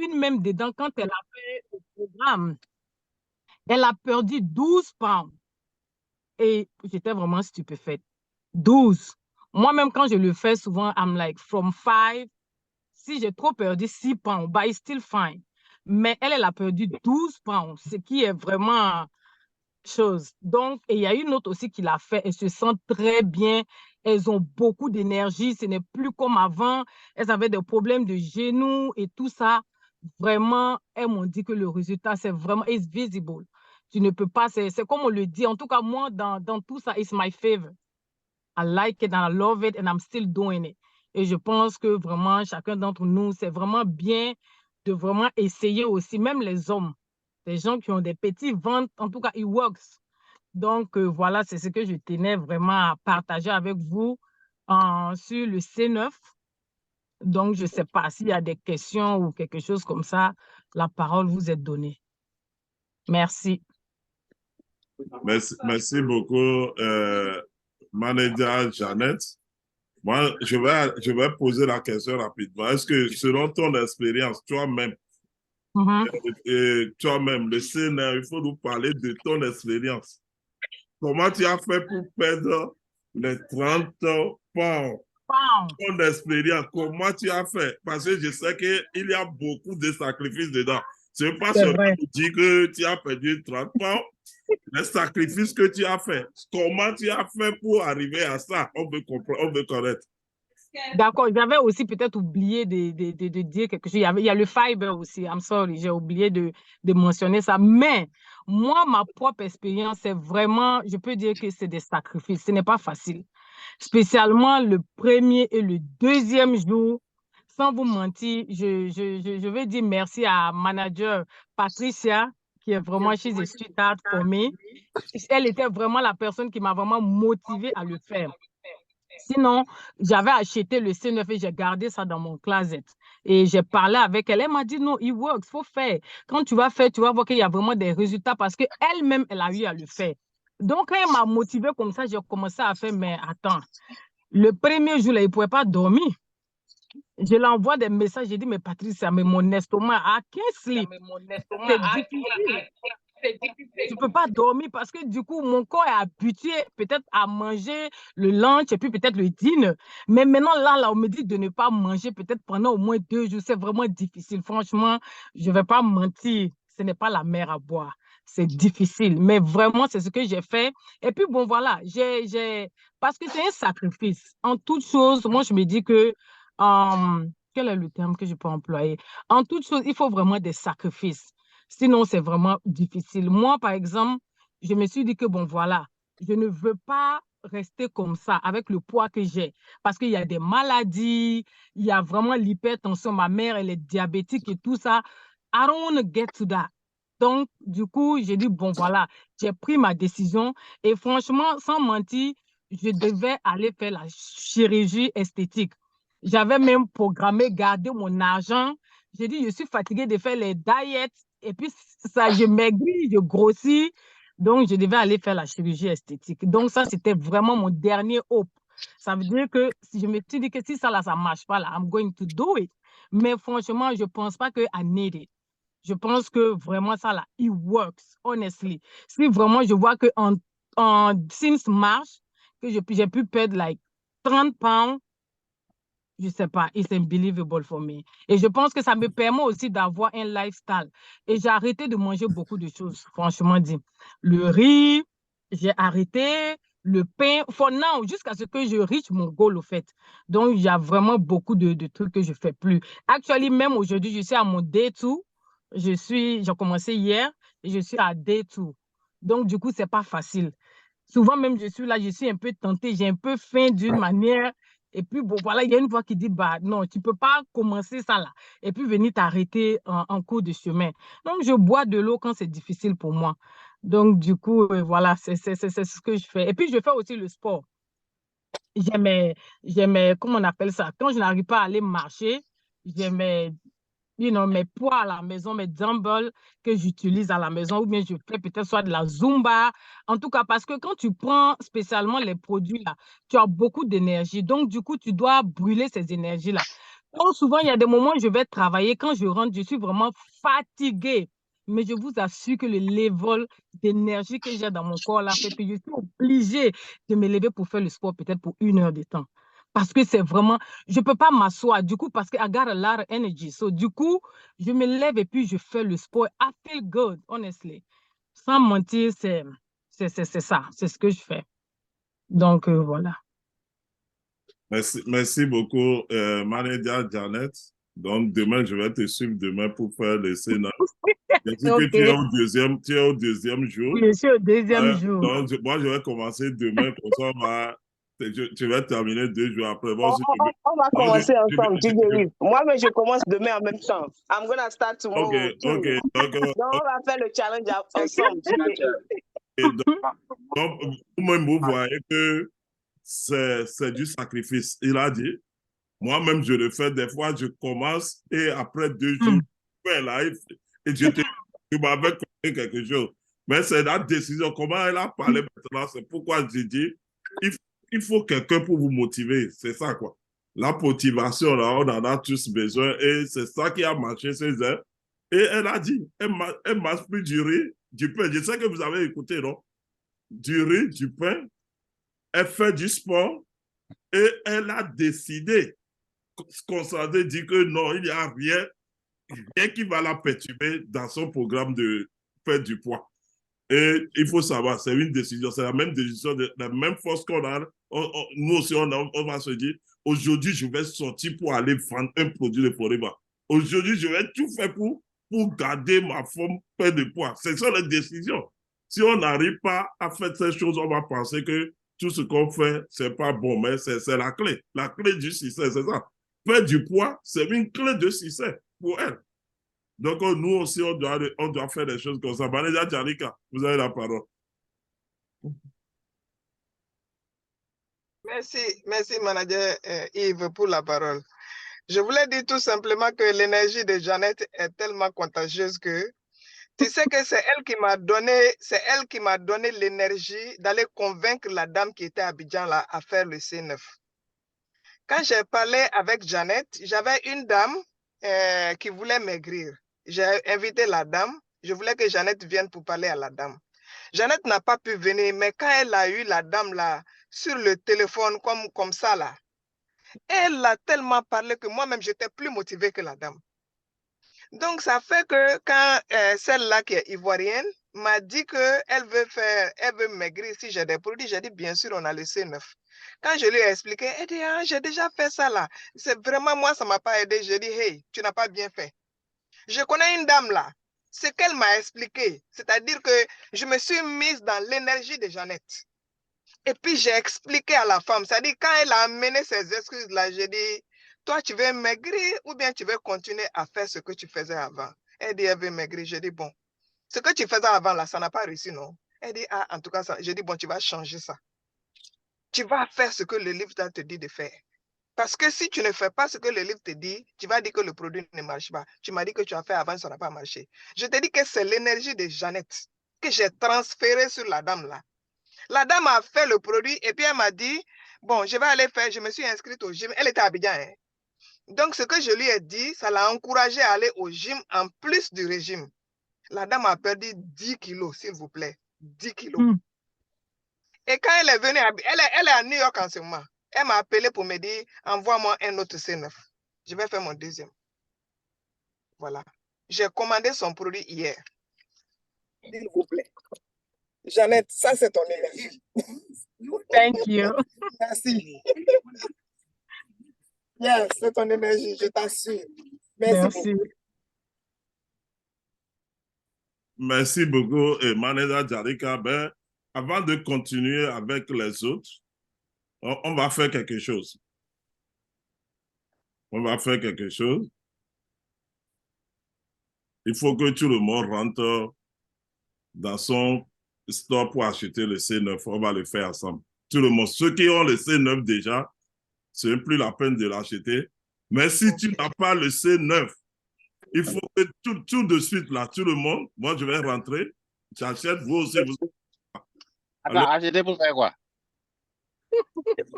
une même dedans, quand elle a fait le programme, elle a perdu 12 pounds. Et j'étais vraiment stupéfaite. 12. Moi-même, quand je le fais souvent, I'm like, from 5, si j'ai trop perdu 6 pounds, but it's still fine. Mais elle, elle a perdu 12 pounds, ce qui est vraiment chose. Donc, et il y a une autre aussi qui l'a fait. Elles se sentent très bien. Elles ont beaucoup d'énergie. Ce n'est plus comme avant. Elles avaient des problèmes de genoux et tout ça. Vraiment, elles m'ont dit que le résultat, c'est vraiment, it's visible. Tu ne peux pas, c'est comme on le dit. En tout cas, moi, dans tout ça, it's my favorite. I like it and I love it and I'm still doing it. Et je pense que vraiment, chacun d'entre nous, c'est vraiment bien de vraiment essayer aussi, même les hommes, les gens qui ont des petits ventres, en tout cas, it works. Donc, voilà, c'est ce que je tenais vraiment à partager avec vous sur le C9. Donc, je ne sais pas s'il y a des questions ou quelque chose comme ça, la parole vous est donnée. Merci. Merci beaucoup, manager Jeannette. Moi, je vais poser la question rapidement. Est-ce que, selon ton expérience, toi-même, toi-même, le Sénat, il faut nous parler de ton expérience. Comment tu as fait pour perdre les 30 pounds? Wow. Ton expérience, comment tu as fait? Parce que je sais qu'il y a beaucoup de sacrifices dedans. Ce n'est pas seulement dire que tu as perdu 30 pounds, les sacrifices que tu as fait. Comment tu as fait pour arriver à ça? On veut comprendre, on veut connaître. D'accord, j'avais aussi peut-être oublié de dire quelque chose. Il y a le fiber aussi. I'm sorry, j'ai oublié de mentionner ça. Mais moi, ma propre expérience, c'est vraiment, je peux dire que c'est des sacrifices. Ce n'est pas facile. Spécialement le premier et le deuxième jour. Sans vous mentir, je vais dire merci à manager Patricia, qui est vraiment, she's a sweetheart for me. Elle était vraiment la personne qui m'a vraiment motivée à le faire. Sinon, j'avais acheté le C9 et j'ai gardé ça dans mon closet. Et j'ai parlé avec elle. Elle m'a dit, non, it works, il faut faire. Quand tu vas faire, tu vas voir qu'il y a vraiment des résultats parce qu'elle-même, elle a eu à le faire. Donc, quand elle m'a motivée comme ça, j'ai commencé à faire, mais attends, le premier jour, là, il ne pouvait pas dormir. Je l'envoie des messages, j'ai dit, mais Patricia, mais mon estomac, I can't sleep. C'est difficile. Tu ne peux pas dormir parce que du coup, mon corps est habitué peut-être à manger le lunch et puis peut-être le dîner. Mais maintenant, là, on me dit de ne pas manger peut-être pendant au moins 2 jours. C'est vraiment difficile. Franchement, je ne vais pas mentir. Ce n'est pas la mer à boire. C'est difficile. Mais vraiment, c'est ce que j'ai fait. Et puis, bon, voilà, parce que c'est un sacrifice. En toute chose, moi, je me dis que, quel est le terme que je peux employer? En toute chose, il faut vraiment des sacrifices. Sinon, c'est vraiment difficile. Moi, par exemple, je me suis dit que, bon, voilà, je ne veux pas rester comme ça avec le poids que j'ai parce qu'il y a des maladies, il y a vraiment l'hypertension. Ma mère, elle est diabétique et tout ça. I don't want to get to that. Donc, du coup, j'ai dit, bon, voilà, j'ai pris ma décision et franchement, sans mentir, je devais aller faire la chirurgie esthétique. J'avais même programmé garder mon argent. J'ai dit, je suis fatiguée de faire les diets et puis ça, je maigris, je grossis. Donc, je devais aller faire la chirurgie esthétique. Donc, ça, c'était vraiment mon dernier hope. Ça veut dire que si je me suis dit que si ça, là, ça ne marche pas, là, I'm going to do it. Mais franchement, je ne pense pas que I need it. Je pense que vraiment, ça, là, it works, honestly. Si vraiment je vois que since March, que j'ai pu perdre like 30 pounds, je sais pas, it's unbelievable for me. Et je pense que ça me permet aussi d'avoir un lifestyle. Et j'ai arrêté de manger beaucoup de choses, franchement dit. Le riz, j'ai arrêté, le pain, for now, jusqu'à ce que je reach mon goal, au fait. Donc, il y a vraiment beaucoup de trucs que je fais plus. Actuellement, même aujourd'hui, je suis à mon day 2. J'ai commencé hier et je suis à day 2. Donc, du coup, c'est pas facile. Souvent, même, je suis là, je suis un peu tentée, j'ai un peu faim d'une manière. Et puis, bon, voilà, il y a une voix qui dit, bah, non, tu ne peux pas commencer ça là. Et puis, venir t'arrêter en cours de chemin. Donc, je bois de l'eau quand c'est difficile pour moi. Donc, du coup, voilà, c'est ce que je fais. Et puis, je fais aussi le sport. Comment on appelle ça? Quand je n'arrive pas à aller marcher, j'ai mes poids à la maison, mes dumbbells que j'utilise à la maison, ou bien je fais peut-être soit de la Zumba. En tout cas, parce que quand tu prends spécialement les produits là, tu as beaucoup d'énergie. Donc, du coup, tu dois brûler ces énergies-là. Donc, souvent, il y a des moments où je vais travailler. Quand je rentre, je suis vraiment fatiguée. Mais je vous assure que le level d'énergie que j'ai dans mon corps là fait que je suis obligée de me lever pour faire le sport peut-être pour 1 heure de temps. Parce que c'est vraiment, je ne peux pas m'asseoir du coup parce que I got a lot of energy. So, du coup, je me lève et puis je fais le sport. I feel good, honestly. Sans mentir, c'est ça. C'est ce que je fais. Donc, voilà. Merci beaucoup, Manédia Janet. Donc, demain, je vais te suivre demain pour faire le Sénat. Je sais que OK. tu es au deuxième jour. Je suis au deuxième jour. Donc, moi, je vais commencer demain, comme ça, tu vas terminer 2 jours après. Bon, On va donc, commencer ensemble, tu dérives. Moi-même, je commence demain en même temps. I'm gonna start OK, tomorrow too. OK. Donc, on va faire le challenge ensemble. Vous-même, vous voyez que c'est du sacrifice. Il a dit, moi-même, je le fais des fois, je commence et après 2 jours, je fais live et tu m'avais compris quelque chose. Mais c'est la décision. Comment elle a parlé maintenant, c'est pourquoi j'ai dit, il faut quelqu'un pour vous motiver. C'est ça, quoi. La motivation, là, on en a tous besoin et c'est ça qui a marché ces heures. Et elle a dit, elle mange plus du riz, du pain. Je sais que vous avez écouté, non? Du riz, du pain. Elle fait du sport et elle a décidé, concernée, dit que non, il n'y a rien qui va la perturber dans son programme de perdre du poids. Et il faut savoir, c'est une décision, c'est la même décision, la même force qu'on a. Nous aussi, on va se dire, aujourd'hui, je vais sortir pour aller vendre un produit de Forever. Aujourd'hui, je vais tout faire pour garder ma forme, perdre de poids. C'est ça la décision. Si on n'arrive pas à faire ces choses, on va penser que tout ce qu'on fait, c'est pas bon, mais c'est la clé. La clé du succès, c'est ça. Perdre du poids, c'est une clé de succès pour elle. Donc, nous aussi, on doit faire des choses comme ça. Manéja Jarika, vous avez la parole. Merci, manager Yves, pour la parole. Je voulais dire tout simplement que l'énergie de Jeannette est tellement contagieuse que tu sais que c'est elle qui m'a donné l'énergie d'aller convaincre la dame qui était à Abidjan là, à faire le C9. Quand j'ai parlé avec Jeannette, j'avais une dame qui voulait maigrir. J'ai invité la dame. Je voulais que Jeannette vienne pour parler à la dame. Jeannette n'a pas pu venir, mais quand elle a eu la dame là sur le téléphone comme ça là, elle a tellement parlé que moi-même j'étais plus motivée que la dame. Donc ça fait que quand celle-là qui est ivoirienne m'a dit qu'elle veut maigrir si j'ai des produits, j'ai dit bien sûr on a le C9. Quand je lui ai expliqué, elle dit ah, j'ai déjà fait ça là. C'est vraiment moi ça m'a pas aidé. J'ai dit hey, tu n'as pas bien fait. Je connais une dame là. Ce qu'elle m'a expliqué, c'est-à-dire que je me suis mise dans l'énergie de Jeannette. Et puis j'ai expliqué à la femme, c'est-à-dire quand elle a amené ses excuses là, j'ai dit, toi tu veux maigrir ou bien tu veux continuer à faire ce que tu faisais avant? Elle dit, elle veut maigrir. J'ai dit, bon, ce que tu faisais avant là, ça n'a pas réussi, non? Elle dit, ah, en tout cas, j'ai dit, bon, tu vas changer ça. Tu vas faire ce que le livre te dit de faire. Parce que si tu ne fais pas ce que le livre te dit, tu vas dire que le produit ne marche pas. Tu m'as dit que tu as fait avant, ça n'a pas marché. Je te dis que c'est l'énergie de Jeannette que j'ai transférée sur la dame là. La dame a fait le produit et puis elle m'a dit, bon, je vais aller faire, je me suis inscrite au gym. Elle était à Abidjan. Hein. Donc, ce que je lui ai dit, ça l'a encouragée à aller au gym en plus du régime. La dame a perdu 10 kilos, s'il vous plaît. 10 kilos. Et quand elle est venue, elle est à New York en ce moment. Elle m'a appelé pour me dire, envoie-moi un autre C9. Je vais faire mon deuxième. Voilà. J'ai commandé son produit hier. S'il vous plaît. Jeannette, ça c'est ton énergie. Thank you. Merci. Yes, c'est ton énergie, je t'assure. Merci. Merci beaucoup, Manéja Jarika. Ben, avant de continuer avec les autres, on va faire quelque chose. On va faire quelque chose. Il faut que tout le monde rentre dans son store pour acheter le C9. On va le faire ensemble. Tout le monde. Ceux qui ont le C9 déjà, ce n'est plus la peine de l'acheter. Mais si tu n'as pas le C9, il faut que tout de suite, là, tout le monde, moi, je vais rentrer, j'achète, vous aussi, vous... Attends, acheter pour faire quoi?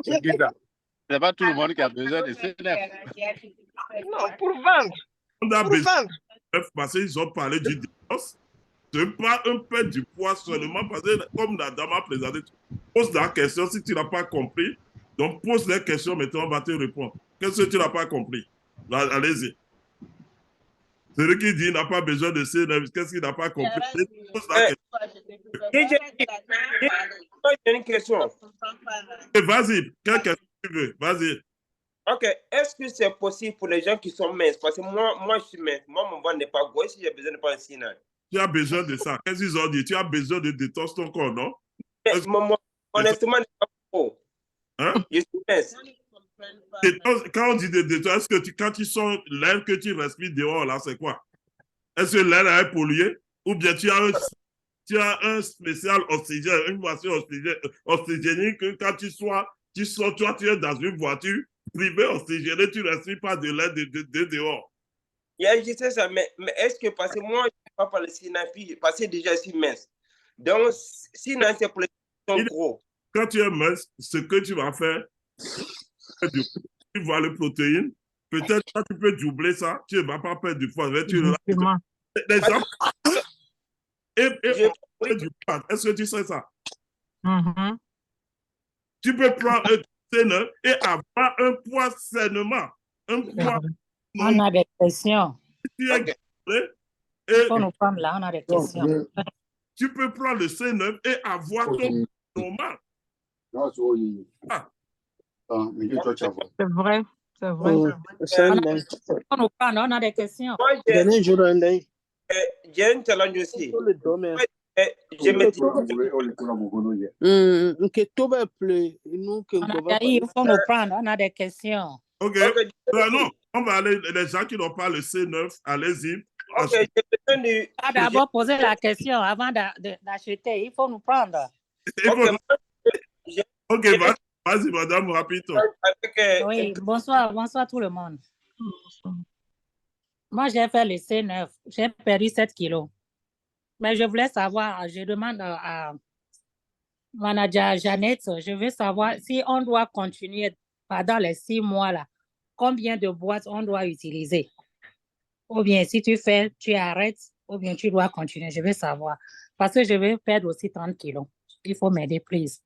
C'est qui ça? C'est pas tout le monde qui a besoin de C9. Non, pour vendre. On a Pour besoin vendre. parce qu'ils ont parlé du dépense. Ce n'est pas un peu du poids seulement parce que, comme la dame a présenté, pose la question si tu n'as pas compris. Donc, pose les questions, maintenant, on va te répondre. Qu'est-ce que tu n'as pas compris? Allez-y. Celui qui dit n'a pas besoin de C9, qu'est-ce qu'il n'a pas compris? Pose la question. J'ai une question. Vas-y, quelle question tu veux? Vas-y. Ok, est-ce que c'est possible pour les gens qui sont minces? Parce que moi je suis mince. Moi, mon ventre n'est pas gros. Si j'ai besoin de prendre un C9. Tu as besoin de ça. Qu'est-ce qu'ils ont dit? Tu as besoin de détendre ton corps, non? Moi, honnêtement, n'est pas gros. Hein? Je suis mince. Quand on dit de détendre, est-ce que quand tu sens l'air que tu respires dehors, là, c'est quoi? Est-ce que l'air est pollué? Ou bien tu as un spécial oxygène, une voiture oxygénique que quand tu sors, toi, tu es dans une voiture privée oxygénée, tu ne respires pas de l'air de dehors. Je sais ça, mais est-ce que, parce que moi, je ne sais pas parler de parce que déjà, je suis mince. Donc, sinon, c'est pour les gens gros. Quand tu es mince, ce que tu vas faire, tu vois les protéines, peut-être que tu peux doubler ça, tu ne vas pas perdre du poids. Les gens, et du poids, est-ce que tu sais ça? Tu peux prendre un C9 et avoir un poids sainement. Un poids. On a des questions. Tu es pour nos femmes là, on a des questions. Tu peux prendre le C9 et avoir ton poids normal. Ah. C'est vrai, c'est vrai. On a des questions. J'ai un challenge aussi. Il faut nous prendre, on a des questions. Ok. Non, on va aller, les gens qui n'ont pas le C9, allez-y. D'abord poser la question avant d'acheter, il faut nous prendre. Ok, vas-y, madame, rapidement. Oui, bonsoir tout le monde. Moi, j'ai fait le C9, j'ai perdu 7 kilos. Mais je voulais savoir, je demande à manager Jeannette, je veux savoir si on doit continuer pendant les 6 mois là, combien de boîtes on doit utiliser? Ou bien si tu fais, tu arrêtes, ou bien tu dois continuer, je veux savoir. Parce que je veux perdre aussi 30 kilos. Il faut m'aider, please.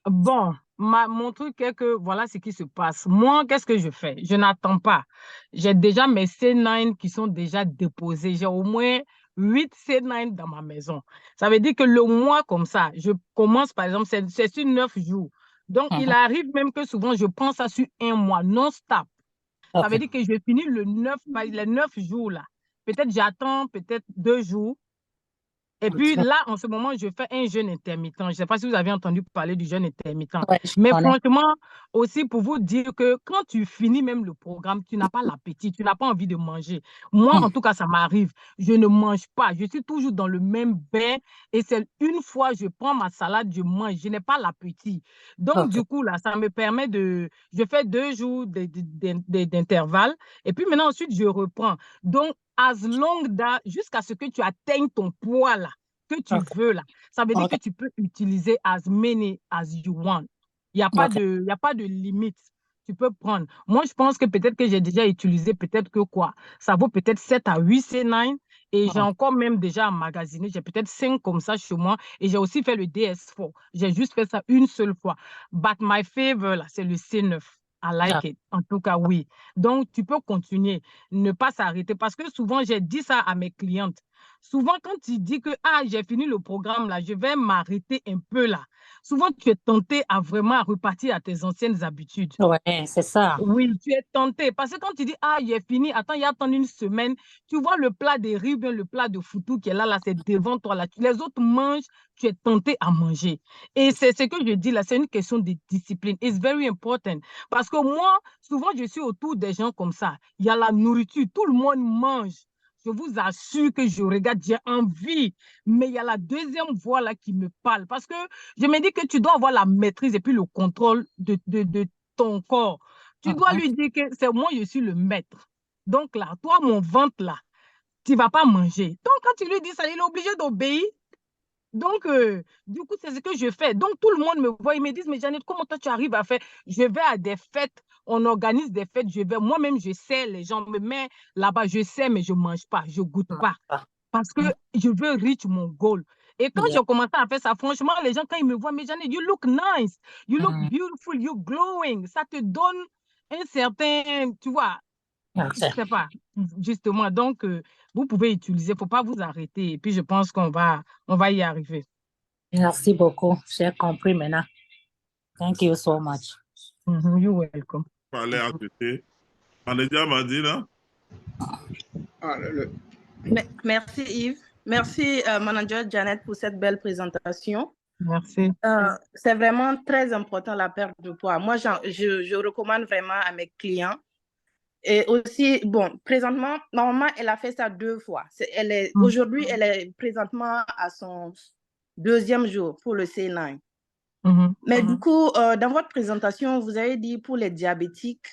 Bon, mon truc est que voilà ce qui se passe. Moi, qu'est-ce que je fais? Je n'attends pas. J'ai déjà mes C9 qui sont déjà déposés. J'ai au moins 8 C9 dans ma maison. Ça veut dire que le mois comme ça, je commence par exemple, c'est sur 9 jours. Donc, il arrive même que souvent, je prends ça sur un mois, non-stop. Ça veut dire que je finis les 9 jours là. Peut-être j'attends peut-être 2 jours. Et puis là, en ce moment, je fais un jeûne intermittent. Je ne sais pas si vous avez entendu parler du jeûne intermittent. Mais franchement, aussi pour vous dire que quand tu finis même le programme, tu n'as pas l'appétit, tu n'as pas envie de manger. Moi, en tout cas, ça m'arrive. Je ne mange pas. Je suis toujours dans le même bain. Et c'est une fois, je prends ma salade, je mange. Je n'ai pas l'appétit. Donc, du coup, là, ça me permet de... Je fais 2 jours d'intervalle. Et puis maintenant, ensuite, je reprends. Donc, as long jusqu'à ce que tu atteignes ton poids là, que tu veux là. Ça veut dire que tu peux utiliser as many as you want. Il n'y a pas de limite. Tu peux prendre. Moi, je pense que peut-être que j'ai déjà utilisé peut-être que quoi. Ça vaut peut-être 7 à 8 C9 et j'ai encore même déjà emmagasiné. J'ai peut-être 5 comme ça chez moi et j'ai aussi fait le DS4. J'ai juste fait ça une seule fois. But my favorite là, c'est le C9. I like it. En tout cas, oui. Donc, tu peux continuer, ne pas s'arrêter. Parce que souvent, j'ai dit ça à mes clientes. Souvent, quand tu dis que j'ai fini le programme, là, je vais m'arrêter un peu là. Souvent, tu es tenté à vraiment repartir à tes anciennes habitudes. Oui, c'est ça. Oui, tu es tenté. Parce que quand tu dis, j'ai fini, attends, il y a une semaine, tu vois le plat de riz, bien le plat de foutou qui est là, c'est devant toi. Là. Les autres mangent, tu es tenté à manger. Et c'est ce que je dis là, c'est une question de discipline. It's very important. Parce que moi, souvent, je suis autour des gens comme ça. Il y a la nourriture, tout le monde mange. Je vous assure que je regarde, j'ai envie, mais il y a la deuxième voix là qui me parle. Parce que je me dis que tu dois avoir la maîtrise et puis le contrôle de ton corps. Tu dois lui dire que c'est moi, je suis le maître. Donc là, toi, mon ventre là, tu ne vas pas manger. Donc quand tu lui dis ça, il est obligé d'obéir. Donc, du coup, c'est ce que je fais. Donc, tout le monde me voit, ils me disent, mais Janet, comment toi tu arrives à faire? Je vais à des fêtes, on organise des fêtes, je vais, moi-même, je sais, les gens me mettent là-bas, je sais, mais je ne mange pas, je ne goûte pas. Parce que je veux reach mon goal. Et quand j'ai commencé à faire ça, franchement, les gens, quand ils me voient, mais Janet, you look nice, you look beautiful, you glowing. Ça te donne un certain, tu vois, je ne sais pas, justement. Donc, vous pouvez utiliser, il ne faut pas vous arrêter. Et puis, je pense qu'on va y arriver. Merci beaucoup. J'ai compris maintenant. Thank you so much. You're welcome. Fallait ajouter. Manager m'a dit là. Merci Yves. Merci Manager Janet pour cette belle présentation. Merci. C'est vraiment très important la perte de poids. Moi, je recommande vraiment à mes clients. Et aussi, bon, présentement, normalement, elle a fait ça 2 fois. Aujourd'hui, elle est présentement à son 2e jour pour le C9. Mais du coup, dans votre présentation, vous avez dit pour les diabétiques,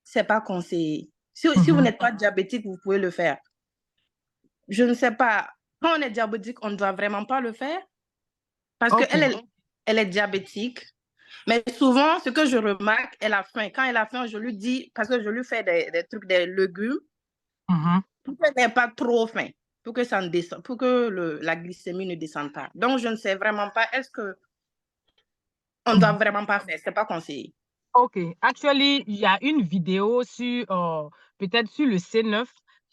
c'est pas conseillé. Si vous n'êtes pas diabétique, vous pouvez le faire. Je ne sais pas. Quand on est diabétique, on ne doit vraiment pas le faire. Parce qu'elle est diabétique. Mais souvent, ce que je remarque, elle a faim. Quand elle a faim, je lui dis, parce que je lui fais des trucs, des légumes, pour qu'elle n'ait pas trop faim, pour que ça ne descende, pour que la glycémie ne descende pas. Donc, je ne sais vraiment pas, est-ce que on ne doit vraiment pas faire? Ce n'est pas conseillé. OK. Actually, il y a une vidéo sur, peut-être sur le C9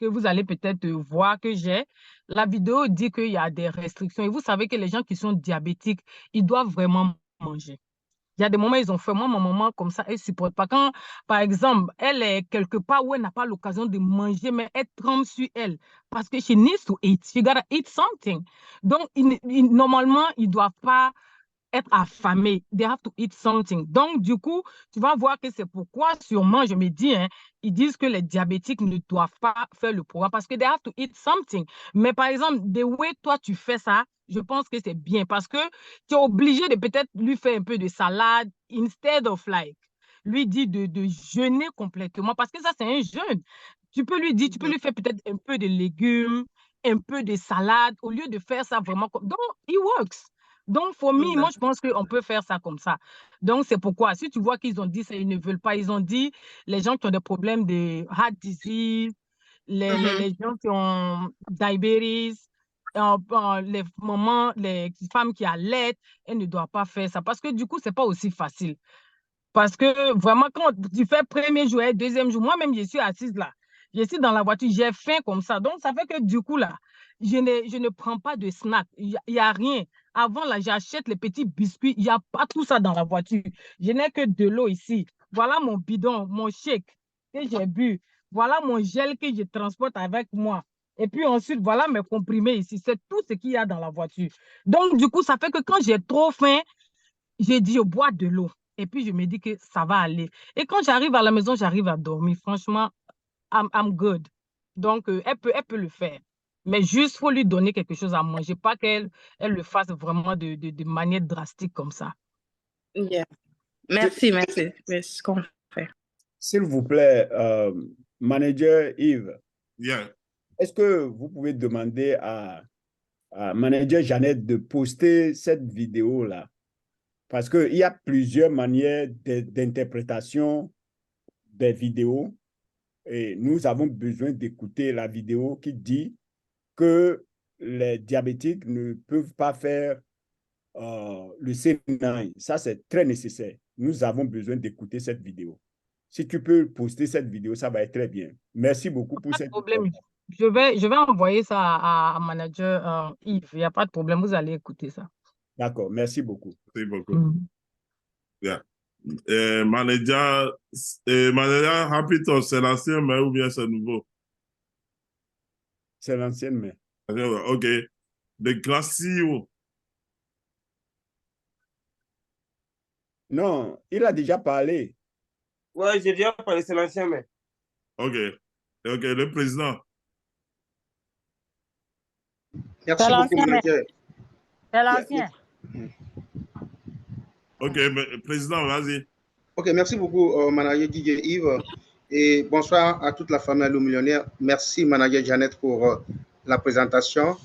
que vous allez peut-être voir que j'ai. La vidéo dit qu'il y a des restrictions. Et vous savez que les gens qui sont diabétiques, ils doivent vraiment manger. Il y a des moments, ils ont fait. Moi, ma maman, comme ça, elle ne supporte pas. Quand, par exemple, elle est quelque part où elle n'a pas l'occasion de manger, mais elle tremble sur elle. Parce que she needs to eat. She gotta eat something. Donc, normalement, ils ne doivent pas être affamés. They have to eat something. Donc, du coup, tu vas voir que c'est pourquoi, sûrement, je me dis, ils disent que les diabétiques ne doivent pas faire le programme parce que they have to eat something. Mais par exemple, the way toi, tu fais ça, je pense que c'est bien parce que tu es obligé de peut-être lui faire un peu de salade instead of like, lui dire de jeûner complètement parce que ça, c'est un jeûne. Tu peux lui dire, tu peux lui faire peut-être un peu de légumes, un peu de salade au lieu de faire ça vraiment comme... Donc, it works. Donc, pour moi, je pense qu'on peut faire ça comme ça. Donc, c'est pourquoi, si tu vois qu'ils ont dit ça, ils ne veulent pas, ils ont dit les gens qui ont des problèmes de heart disease, les gens qui ont diabetes, les mamans, les femmes qui allaitent, elles ne doivent pas faire ça parce que du coup, ce n'est pas aussi facile. Parce que vraiment, quand tu fais premier jour et 2e jour, moi-même, je suis assise là. Je suis dans la voiture, j'ai faim comme ça. Donc, ça fait que du coup, là, je ne prends pas de snack. Il n'y a rien. Avant, là, j'achète les petits biscuits. Il n'y a pas tout ça dans la voiture. Je n'ai que de l'eau ici. Voilà mon bidon, mon shake que j'ai bu. Voilà mon gel que je transporte avec moi. Et puis ensuite, voilà mes comprimés ici. C'est tout ce qu'il y a dans la voiture. Donc, du coup, ça fait que quand j'ai trop faim, j'ai dit, je bois de l'eau. Et puis, je me dis que ça va aller. Et quand j'arrive à la maison, j'arrive à dormir. Franchement, I'm good. Donc, elle peut le faire. Mais juste, il faut lui donner quelque chose à manger, pas qu'elle le fasse vraiment de manière drastique comme ça. Yeah. Merci. C'est ce qu'on fait. S'il vous plaît, Manager Yves, est-ce que vous pouvez demander à Manager Janet de poster cette vidéo-là? Parce qu'il y a plusieurs manières d'interprétation des vidéos et nous avons besoin d'écouter la vidéo qui dit que les diabétiques ne peuvent pas faire le C9. Ça, c'est très nécessaire. Nous avons besoin d'écouter cette vidéo. Si tu peux poster cette vidéo, ça va être très bien. Merci beaucoup pour cette problème. Je vais envoyer ça à Manager Yves. Il n'y a pas de problème. Vous allez écouter ça. D'accord. Merci beaucoup. Merci beaucoup. Yeah. Manager Happy, c'est l'ancien maire ou bien c'est nouveau? C'est l'ancien maire. OK. Le grand CEO. Non, il a déjà parlé. Oui, j'ai déjà parlé, c'est l'ancien maire. OK. Le président. Merci beaucoup, manager. C'est l'ancien. OK, président, vas-y. OK, merci beaucoup, manager DJ Yves. Et bonsoir à toute la famille Allô Millionnaire. Merci, manager Janet, pour la présentation.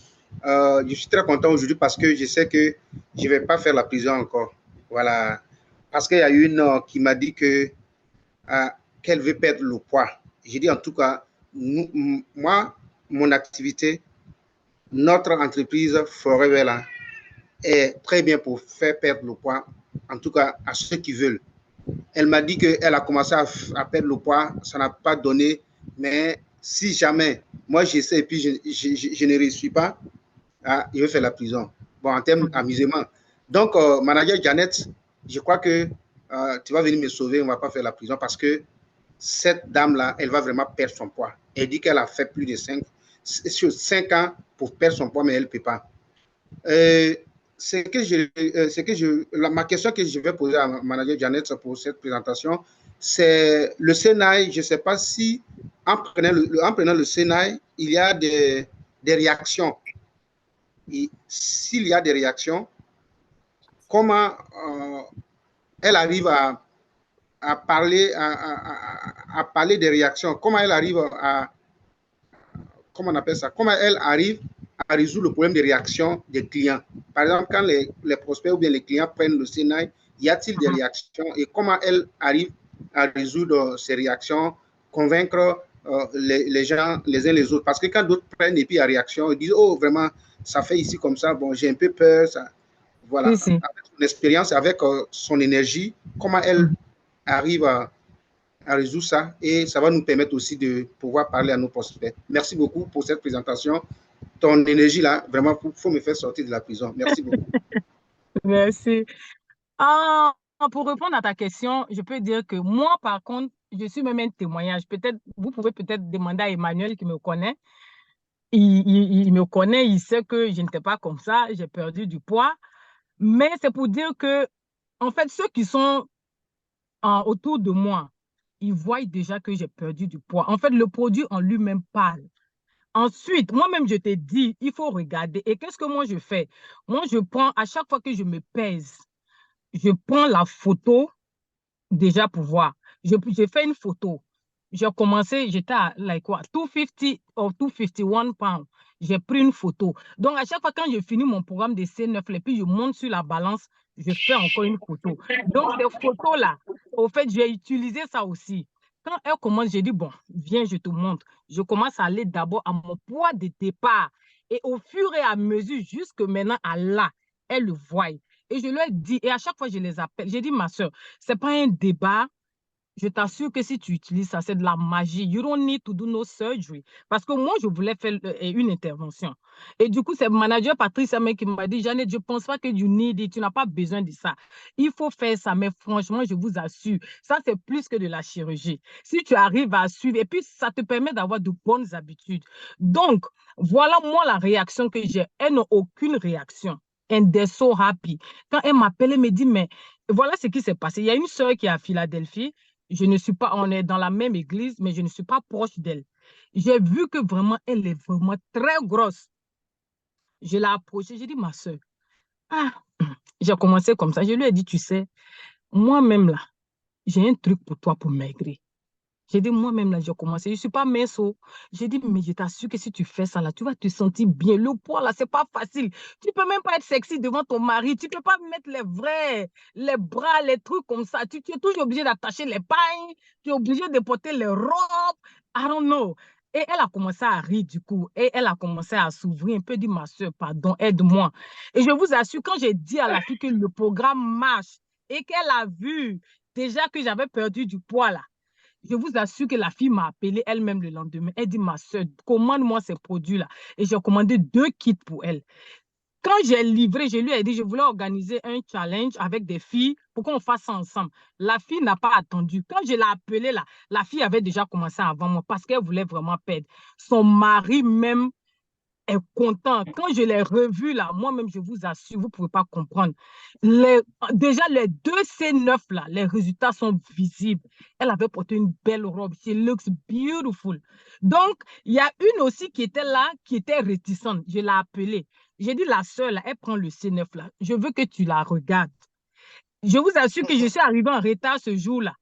je suis très content aujourd'hui parce que je sais que je ne vais pas faire la prison encore. Voilà. Parce qu'il y a une qui m'a dit que qu'elle veut perdre le poids. J'ai dit en tout cas, moi, mon activité, notre entreprise Forever là, est très bien pour faire perdre le poids, en tout cas à ceux qui veulent. Elle m'a dit qu'elle a commencé à perdre le poids, ça n'a pas donné, mais si jamais, moi j'essaie et puis je ne réussis pas, je vais faire la prison. Bon, en termes d'amusement. Donc, manager Janet, je crois que tu vas venir me sauver, on ne va pas faire la prison parce que cette dame-là, elle va vraiment perdre son poids. Elle dit qu'elle a fait plus de 5 ans pour perdre son poids, mais elle ne peut pas. Ma question que je vais poser à manager Janet pour cette présentation, c'est le Sénat. Je ne sais pas si en prenant le Sénat, il y a des réactions. S'il y a des réactions, comment elle arrive à parler des réactions, comment elle arrive comment on appelle ça, comment elle arrive à résoudre le problème des réactions des clients. Par exemple, quand les prospects ou bien les clients prennent le Sénat, y a-t-il des réactions et comment elle arrive à résoudre ces réactions, convaincre les gens les uns les autres. Parce que quand d'autres prennent et puis il y a réaction, ils disent, oh vraiment, ça fait ici comme ça, bon, j'ai un peu peur. Ça. Voilà, avec son expérience, avec son énergie, comment elle arrive à résoudre ça et ça va nous permettre aussi de pouvoir parler à nos prospects. Merci beaucoup pour cette présentation. Ton énergie là, vraiment, il faut me faire sortir de la prison. Merci beaucoup. Merci. Pour répondre à ta question, je peux dire que moi, par contre, je suis même un témoignage. Peut-être, vous pouvez peut-être demander à Emmanuel qui me connaît. Il me connaît, il sait que je n'étais pas comme ça, j'ai perdu du poids. Mais c'est pour dire que, en fait, ceux qui sont autour de moi, ils voient déjà que j'ai perdu du poids. En fait, le produit en lui-même parle. Ensuite, moi-même, je t'ai dit, il faut regarder. Et qu'est-ce que moi, je fais? Moi, je prends, à chaque fois que je me pèse, je prends la photo déjà pour voir. J'ai fait une photo. J'ai commencé, j'étais à like what, 250 ou 251 pounds. J'ai pris une photo. Donc, à chaque fois quand je finis mon programme de C9, et puis je monte sur la balance, je fais encore une photo. Donc, ces photos-là, au fait, j'ai utilisé ça aussi. Quand elle commence, j'ai dit, bon, viens, je te montre. Je commence à aller d'abord à mon poids de départ. Et au fur et à mesure, jusque maintenant, à là, elle le voit. Et je lui ai dit, et à chaque fois, je les appelle. J'ai dit, ma soeur, ce n'est pas un débat. Je t'assure que si tu utilises ça, c'est de la magie. You don't need to do no surgery. Parce que moi, je voulais faire une intervention. Et du coup, c'est le manager Patrice qui m'a dit, Jeannette, je ne pense pas que tu n'as pas besoin de ça. Il faut faire ça. Mais franchement, je vous assure, ça, c'est plus que de la chirurgie. Si tu arrives à suivre, et puis ça te permet d'avoir de bonnes habitudes. Donc, voilà moi la réaction que j'ai. Elle n'a aucune réaction. And they're so happy. Quand elle m'appelle, elle me dit, mais voilà ce qui s'est passé. Il y a une soeur qui est à Philadelphie. Je ne suis pas, on est dans la même église, mais je ne suis pas proche d'elle. J'ai vu que vraiment, elle est vraiment très grosse. Je l'ai approchée, j'ai dit, ma soeur, j'ai commencé comme ça. Je lui ai dit, tu sais, moi-même là, j'ai un truc pour toi pour maigrir. J'ai dit, moi-même, là, j'ai commencé. Je ne suis pas mince. J'ai dit, mais je t'assure que si tu fais ça, là, tu vas te sentir bien. Le poids, là, ce n'est pas facile. Tu ne peux même pas être sexy devant ton mari. Tu ne peux pas mettre les bras, les trucs comme ça. Tu es toujours obligé d'attacher les pailles. Tu es obligé de porter les robes. I don't know. Et elle a commencé à rire du coup. Et elle a commencé à s'ouvrir un peu. Dit, ma soeur, pardon, aide-moi. Et je vous assure, quand j'ai dit à la fille que le programme marche et qu'elle a vu déjà que j'avais perdu du poids, là, je vous assure que la fille m'a appelé elle-même le lendemain. Elle dit, ma soeur, commande-moi ces produits-là. Et j'ai commandé 2 kits pour elle. Quand j'ai livré, je lui ai dit, je voulais organiser un challenge avec des filles pour qu'on fasse ça ensemble. La fille n'a pas attendu. Quand je l'ai appelée, là, la fille avait déjà commencé avant moi parce qu'elle voulait vraiment perdre. Son mari même est content. Quand je l'ai revu là, moi-même, je vous assure, vous ne pouvez pas comprendre. Déjà, les 2 C9 là, les résultats sont visibles. Elle avait porté une belle robe. She looks beautiful. Donc, il y a une aussi qui était là, qui était réticente. Je l'ai appelée. J'ai dit, la soeur là, elle prend le C9 là. Je veux que tu la regardes. Je vous assure que je suis arrivée en retard ce jour-là.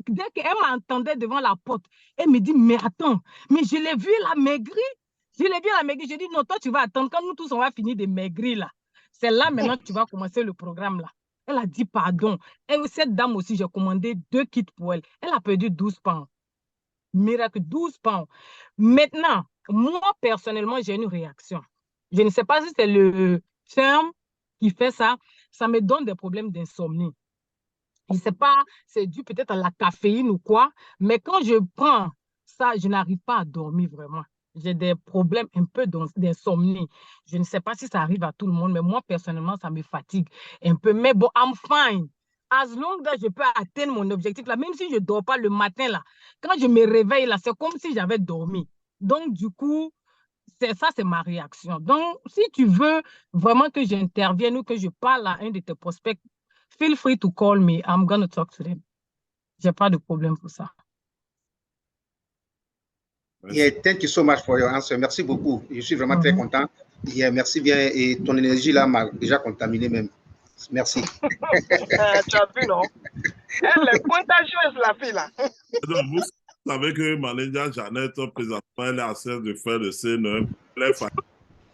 Dès qu'elle m'entendait devant la porte, elle me dit, mais attends, mais je l'ai vue, elle a maigri. Je l'ai bien maigri. Je dis, non, toi, tu vas attendre. Quand nous tous, on va finir de maigrir, là. C'est là, maintenant, que tu vas commencer le programme, là. Elle a dit pardon. Et cette dame aussi, j'ai commandé 2 kits pour elle. Elle a perdu 12 pounds. Miracle, 12 pounds. Maintenant, moi, personnellement, j'ai une réaction. Je ne sais pas si c'est le terme qui fait ça. Ça me donne des problèmes d'insomnie. Je ne sais pas, c'est dû peut-être à la caféine ou quoi, mais quand je prends ça, je n'arrive pas à dormir vraiment. J'ai des problèmes un peu d'insomnie. Je ne sais pas si ça arrive à tout le monde, mais moi, personnellement, ça me fatigue un peu. Mais bon, I'm fine. As long as je peux atteindre mon objectif, là, même si je ne dors pas le matin, là, quand je me réveille, là, c'est comme si j'avais dormi. Donc, du coup, c'est ma réaction. Donc, si tu veux vraiment que j'intervienne ou que je parle à un de tes prospects, feel free to call me. I'm going to talk to them. J'ai pas de problème pour ça. Yeah, thank you so much for your answer. Merci beaucoup. Je suis vraiment très content. Yeah, merci bien. Et ton énergie là m'a déjà contaminé même. Merci. Tu as vu, non? Elle est contagieuse, la fille là. Donc, vous savez que Manager Jeannette, présentement, elle est en train de faire le C9. Elle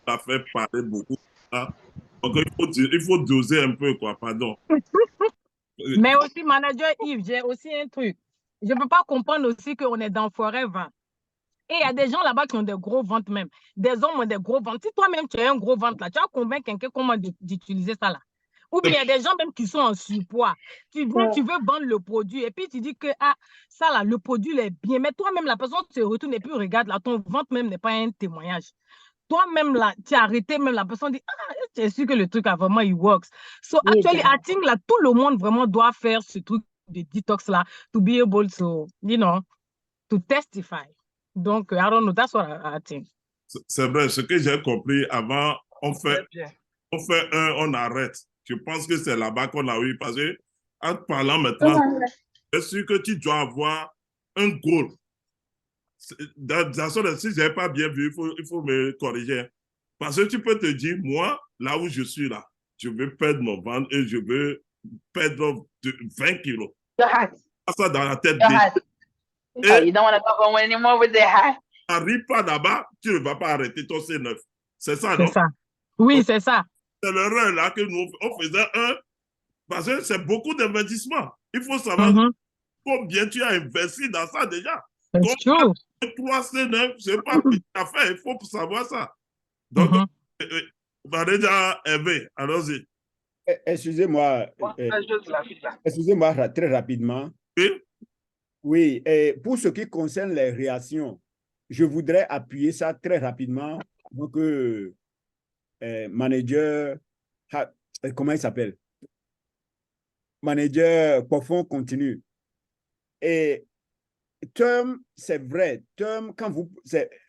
a fait parler beaucoup. Donc, il faut doser un peu, quoi. Pardon. Mais aussi, Manager Yves, j'ai aussi un truc. Je ne peux pas comprendre aussi qu'on est dans Forever. Et il y a des gens là-bas qui ont des gros ventres même. Des hommes ont des gros ventres. Si toi-même, tu as un gros ventre là, tu vas convaincre quelqu'un comment d'utiliser ça là. Ou bien il y a des gens même qui sont en surpoids. Tu veux vendre le produit et puis tu dis que ça là, le produit il est bien. Mais toi-même, la personne se retourne et puis regarde là, ton ventre même n'est pas un témoignage. Toi-même là, tu as arrêté, même la personne dit, tu es sûr que le truc a vraiment, it works. So actually, I think là, tout le monde vraiment doit faire ce truc de detox là, to be able to, you know, to testify. Donc, I don't know, that's what I think. C'est vrai, ce que j'ai compris avant, on fait un, on arrête. Je pense que c'est là-bas qu'on a eu, parce que en parlant maintenant, je suis sûr que tu dois avoir un goal. Si je n'ai pas bien vu, il faut me corriger. Parce que tu peux te dire, moi, là où je suis là, je veux perdre mon ventre et je veux perdre 20 kilos. Ça dans la tête. You don't want to go home anymore with that high. N'arrive pas là-bas, tu ne vas pas arrêter ton C9. C'est ça, non? C'est ça. Oui, c'est ça. C'est l'erreur là que nous on faisait parce que c'est beaucoup d'investissement. Il faut savoir combien tu as investi dans ça déjà. C'est true. 3 C9, c'est pas petit affaire, il faut savoir ça. Donc, déjà, Hervé, allons-y. Excusez-moi, très rapidement. Oui? Oui, et pour ce qui concerne les réactions, je voudrais appuyer ça très rapidement pour que manager, comment il s'appelle? Manager Profond continue. Et terme, c'est vrai, terme, quand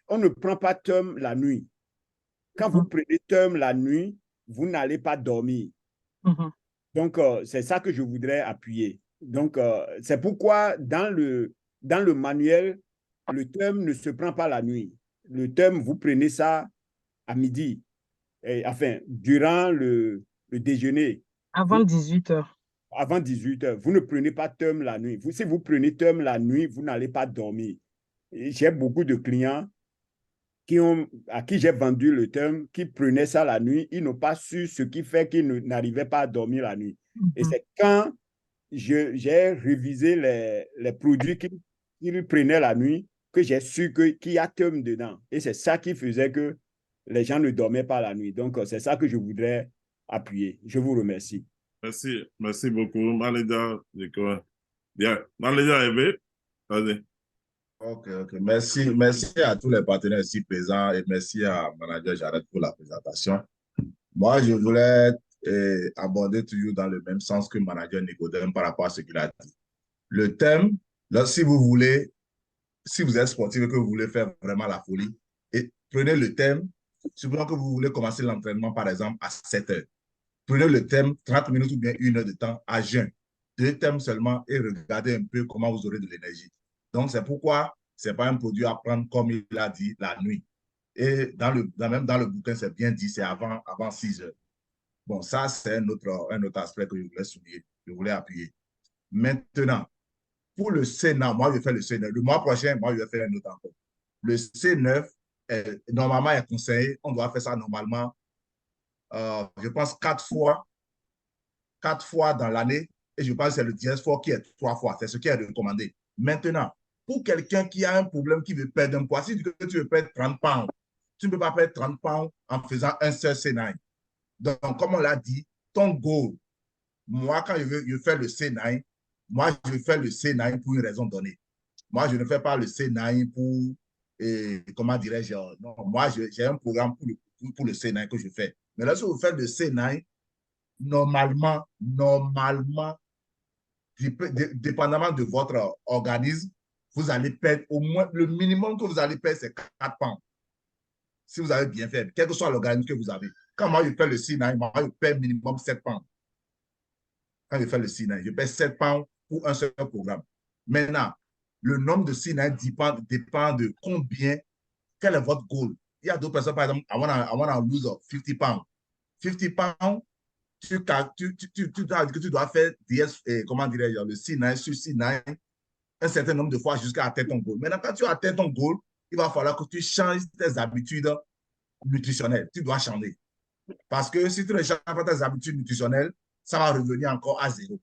on ne prend pas terme la nuit. Quand vous prenez terme la nuit, vous n'allez pas dormir. Donc, c'est ça que je voudrais appuyer. Donc, c'est pourquoi dans le manuel, le terme ne se prend pas la nuit. Le terme, vous prenez ça à midi, enfin, durant le déjeuner. Avant 18h. Avant 18h. Vous ne prenez pas terme la nuit. Si vous prenez terme la nuit, vous n'allez pas dormir. J'ai beaucoup de clients à qui j'ai vendu le terme, qui prenaient ça la nuit, ils n'ont pas su ce qui fait qu'ils n'arrivaient pas à dormir la nuit. Et c'est quand j'ai révisé les produits qu'ils prenaient la nuit que j'ai su qu'il y a terme dedans. Et c'est ça qui faisait que les gens ne dormaient pas la nuit. Donc, c'est ça que je voudrais appuyer. Je vous remercie. Merci beaucoup. Manager, bien. Manager Hervé, vas-y. Ok. Merci à tous les partenaires ici présents et merci à Manager Jeannette pour la présentation. Moi, je voulais aborder toujours dans le même sens que Manager Nicodème par rapport à ce qu'il a dit. Le thème, là, si vous êtes sportif et que vous voulez faire vraiment la folie, et prenez le thème, supposons que vous voulez commencer l'entraînement par exemple à 7 heures. Prenez le thème 30 minutes ou bien 1 heure de temps à jeun. 2 thèmes seulement et regardez un peu comment vous aurez de l'énergie. Donc, c'est pourquoi ce n'est pas un produit à prendre comme il a dit la nuit. Et même dans le bouquin, c'est bien dit, c'est avant 6 heures. Bon, ça, c'est un autre aspect que je voulais souligner, je voulais appuyer. Maintenant, pour le C9, moi, je vais faire le C9. Le mois prochain, moi, je vais faire un autre encore. Le C9, normalement est conseillé, on doit faire ça normalement, je pense 4 fois dans l'année, et je pense que c'est le diaspora qui est 3 fois, c'est ce qui est recommandé. Maintenant, pour quelqu'un qui a un problème, qui veut perdre un poids, si tu veux perdre 30 pounds, tu ne peux pas perdre 30 pounds en faisant un seul C9. Donc, comme on l'a dit, ton goal, moi, quand je fais le C9, moi, je fais le C9 pour une raison donnée. Moi, je ne fais pas le C9 pour, comment dirais-je, non, moi, j'ai un programme pour le C9 que je fais. Mais lorsque vous faites le C9, normalement, dépendamment de votre organisme, vous allez perdre au moins, le minimum que vous allez perdre, c'est 4 pounds. Si vous avez bien fait, quel que soit l'organisme que vous avez. Quand moi, je fais le C9, moi, je perds minimum 7 pounds. Quand je fais le C9, je perds 7 pounds pour un seul programme. Maintenant, le nombre de C9 dépend de combien, quel est votre goal. Il y a d'autres personnes, par exemple, I want to lose 50 pounds. 50 pounds, tu dois faire comment dirais-je, le C9 sur C9 un certain nombre de fois jusqu'à atteindre ton goal. Maintenant, quand tu atteins ton goal, il va falloir que tu changes tes habitudes nutritionnelles. Tu dois changer. Parce que si tu ne changes pas tes habitudes nutritionnelles, ça va revenir encore à zéro.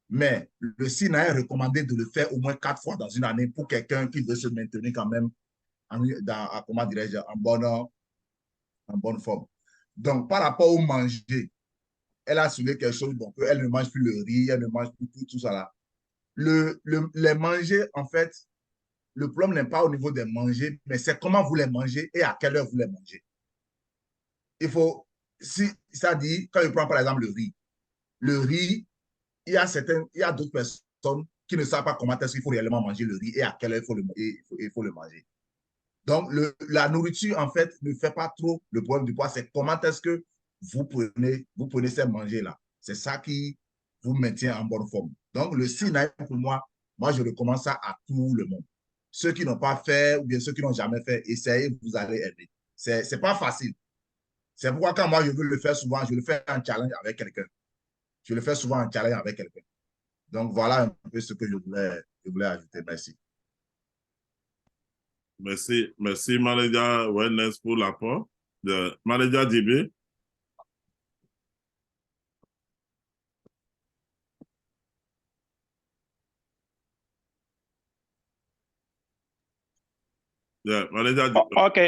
Mais le C9 est recommandé de le faire au moins 4 fois dans une année pour quelqu'un qui veut se maintenir quand même comment dirais-je, en bonne forme. Donc, par rapport au manger, elle a soulevé quelque chose, donc elle ne mange plus le riz, elle ne mange plus tout ça là. Les manger, en fait, le problème n'est pas au niveau des manger, mais c'est comment vous les mangez et à quelle heure vous les mangez. Il faut, si ça dit, quand je prends par exemple le riz, il y a d'autres personnes qui ne savent pas comment est-ce qu'il faut réellement manger le riz et à quelle heure il faut le manger. Donc, la nourriture, en fait, ne fait pas trop le problème du poids. C'est comment est-ce que vous prenez ces manger-là. C'est ça qui vous maintient en bonne forme. Donc, le C9, pour moi, je recommande ça à tout le monde. Ceux qui n'ont pas fait ou bien ceux qui n'ont jamais fait, essayez, vous allez aimer. C'est pas facile. C'est pourquoi quand moi, je veux le faire souvent, je le fais en challenge avec quelqu'un. Je le fais souvent en challenge avec quelqu'un. Donc, voilà un peu ce que je voulais ajouter. Merci. Merci, Manager Wellness, pour l'apport. Manager DB. Manager DB. OK.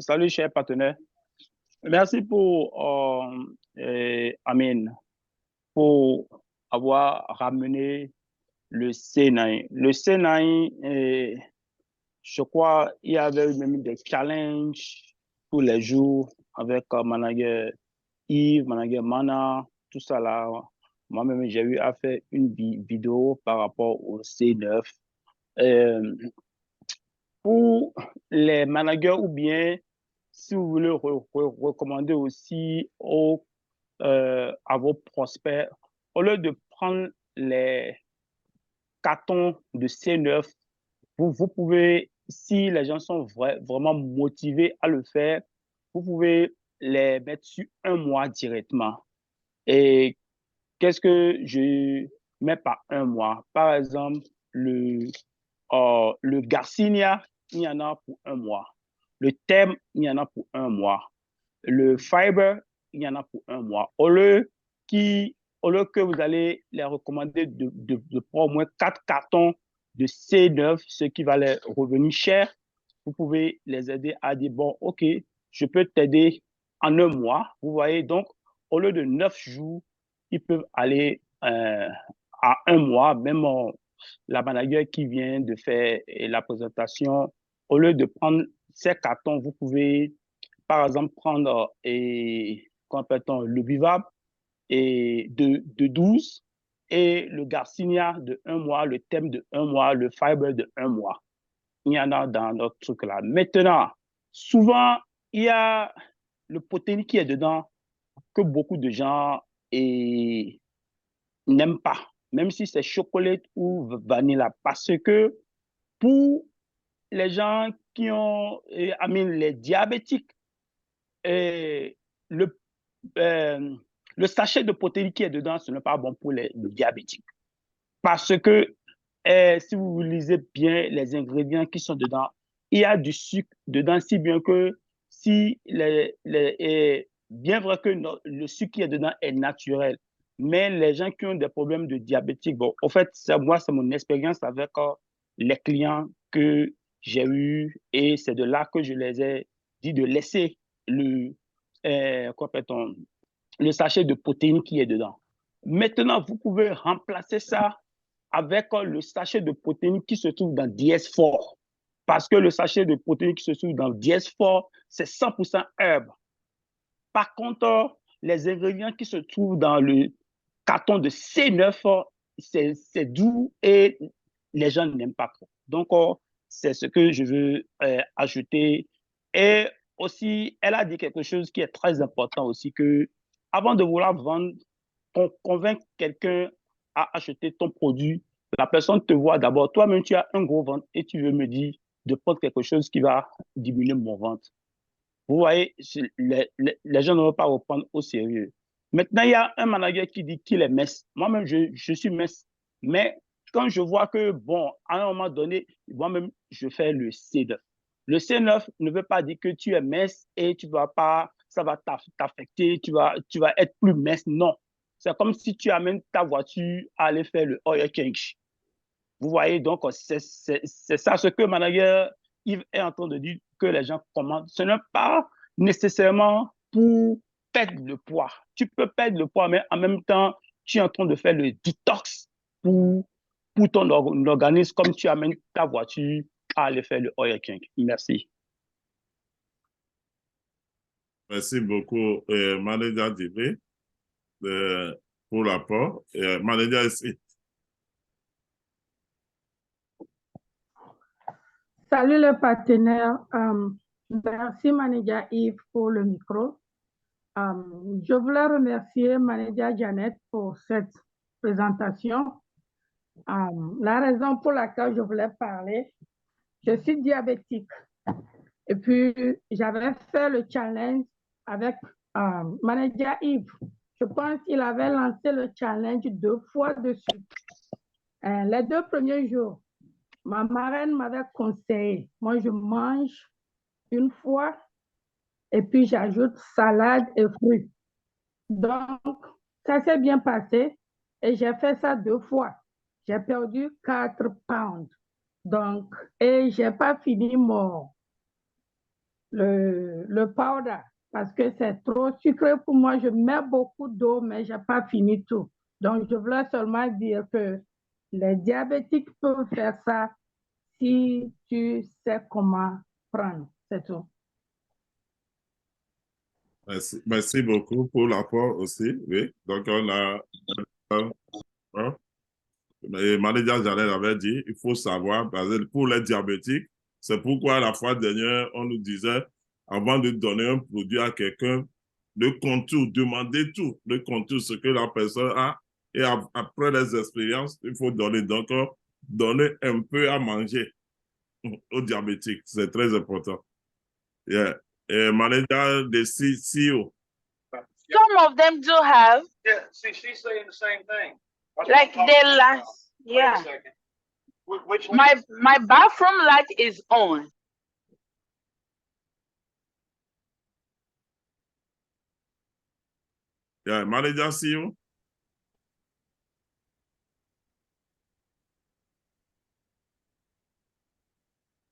Salut, chers partenaires. Merci pour, Amin, pour avoir ramené le C9. Le C9, je crois il y avait même des challenges tous les jours avec Manager Yves, Manager Mana, tout ça là. Moi-même, j'ai eu à faire une vidéo par rapport au C9. Pour les managers ou bien si vous voulez recommander aussi à vos prospects, au lieu de prendre les cartons de C9, vous pouvez, si les gens sont vraiment motivés à le faire, vous pouvez les mettre sur un mois directement. Et qu'est-ce que je mets par un mois? Par exemple, le Garcinia, il y en a pour un mois. Le thème, il y en a pour un mois. Le fiber, il y en a pour un mois. Au lieu que vous allez les recommander de prendre au moins 4 cartons de C9, ce qui va les revenir cher, vous pouvez les aider à dire, bon, OK, je peux t'aider en un mois. Vous voyez, donc, au lieu de 9 jours, ils peuvent aller à un mois. Même la manager qui vient de faire la présentation, au lieu de prendre ces cartons, vous pouvez, par exemple, prendre le Bivab de 12 et le Garcinia de 1 mois, le thème de 1 mois, le fiber de 1 mois. Il y en a dans notre truc là. Maintenant, souvent, il y a le protéine qui est dedans que beaucoup de gens n'aiment pas, même si c'est chocolat ou vanilla, parce que pour les gens qui ont, les diabétiques, le sachet de protéines qui est dedans, ce n'est pas bon pour les diabétiques. Parce que si vous lisez bien les ingrédients qui sont dedans, il y a du sucre dedans, si bien que bien vrai que le sucre qui est dedans est naturel, mais les gens qui ont des problèmes de diabétique, bon, en fait, moi, c'est mon expérience avec les clients que j'ai eus et c'est de là que je les ai dit de laisser le sachet de protéines qui est dedans. Maintenant, vous pouvez remplacer ça avec le sachet de protéines qui se trouve dans DS4. Parce que le sachet de protéines qui se trouve dans DS4, c'est 100% herbe. Par contre, les ingrédients qui se trouvent dans le carton de C9, c'est doux et les gens n'aiment pas trop. Donc, c'est ce que je veux ajouter. Et aussi, elle a dit quelque chose qui est très important aussi, que avant de vouloir vendre, convaincre quelqu'un à acheter ton produit, la personne te voit d'abord. Toi-même, tu as un gros ventre et tu veux me dire de prendre quelque chose qui va diminuer mon ventre. Vous voyez, les gens ne vont pas reprendre au sérieux. Maintenant, il y a un manager qui dit qu'il est mince. Moi-même, je suis mince. Mais quand je vois que, bon, à un moment donné, moi-même, je fais le C9. Le C9 ne veut pas dire que tu es mince et tu vas pas, ça va t'affecter, tu vas être plus mince. Non. C'est comme si tu amènes ta voiture à aller faire le oil change. Vous voyez, donc, c'est ça ce que le manager Yves est en train de dire que les gens commandent. Ce n'est pas nécessairement pour perdre le poids. Tu peux perdre le poids, mais en même temps, tu es en train de faire le détox pour ton organisme, comme tu amènes ta voiture à aller faire le oil change. Merci. Merci beaucoup, manager Djibril, pour l'apport. Manager ici. Salut les partenaires. Merci Manager Yves pour le micro. Je voulais remercier Manager Janet pour cette présentation. La raison pour laquelle je voulais parler, je suis diabétique. Et puis, j'avais fait le challenge avec Manager Yves. Je pense qu'il avait lancé le challenge 2 fois dessus. Les 2 premiers jours, ma marraine m'avait conseillé. Moi, je mange 1 fois et puis j'ajoute salade et fruits. Donc, ça s'est bien passé et j'ai fait ça 2 fois. J'ai perdu 4 pounds. Donc, et je n'ai pas fini le powder parce que c'est trop sucré pour moi. Je mets beaucoup d'eau, mais je n'ai pas fini tout. Donc, je voulais seulement dire que les diabétiques peuvent faire ça si tu sais comment prendre. C'est tout. Merci beaucoup pour l'apport aussi. Oui. Donc, on a... Le manager Janel avait dit, il faut savoir, parce que pour les diabétiques, c'est pourquoi la fois dernière, on nous disait, avant de donner un produit à quelqu'un, le contour, demander tout, le contour, ce que la personne a, et après les expériences, il faut donner. Donc, donner un peu à manger aux diabétiques, c'est très important. Yeah. Manager de CEO. Some of them do have. Yeah, see, she's saying the same thing. Like their last, yeah. Which my bathroom light is on. Yeah, manager CEO.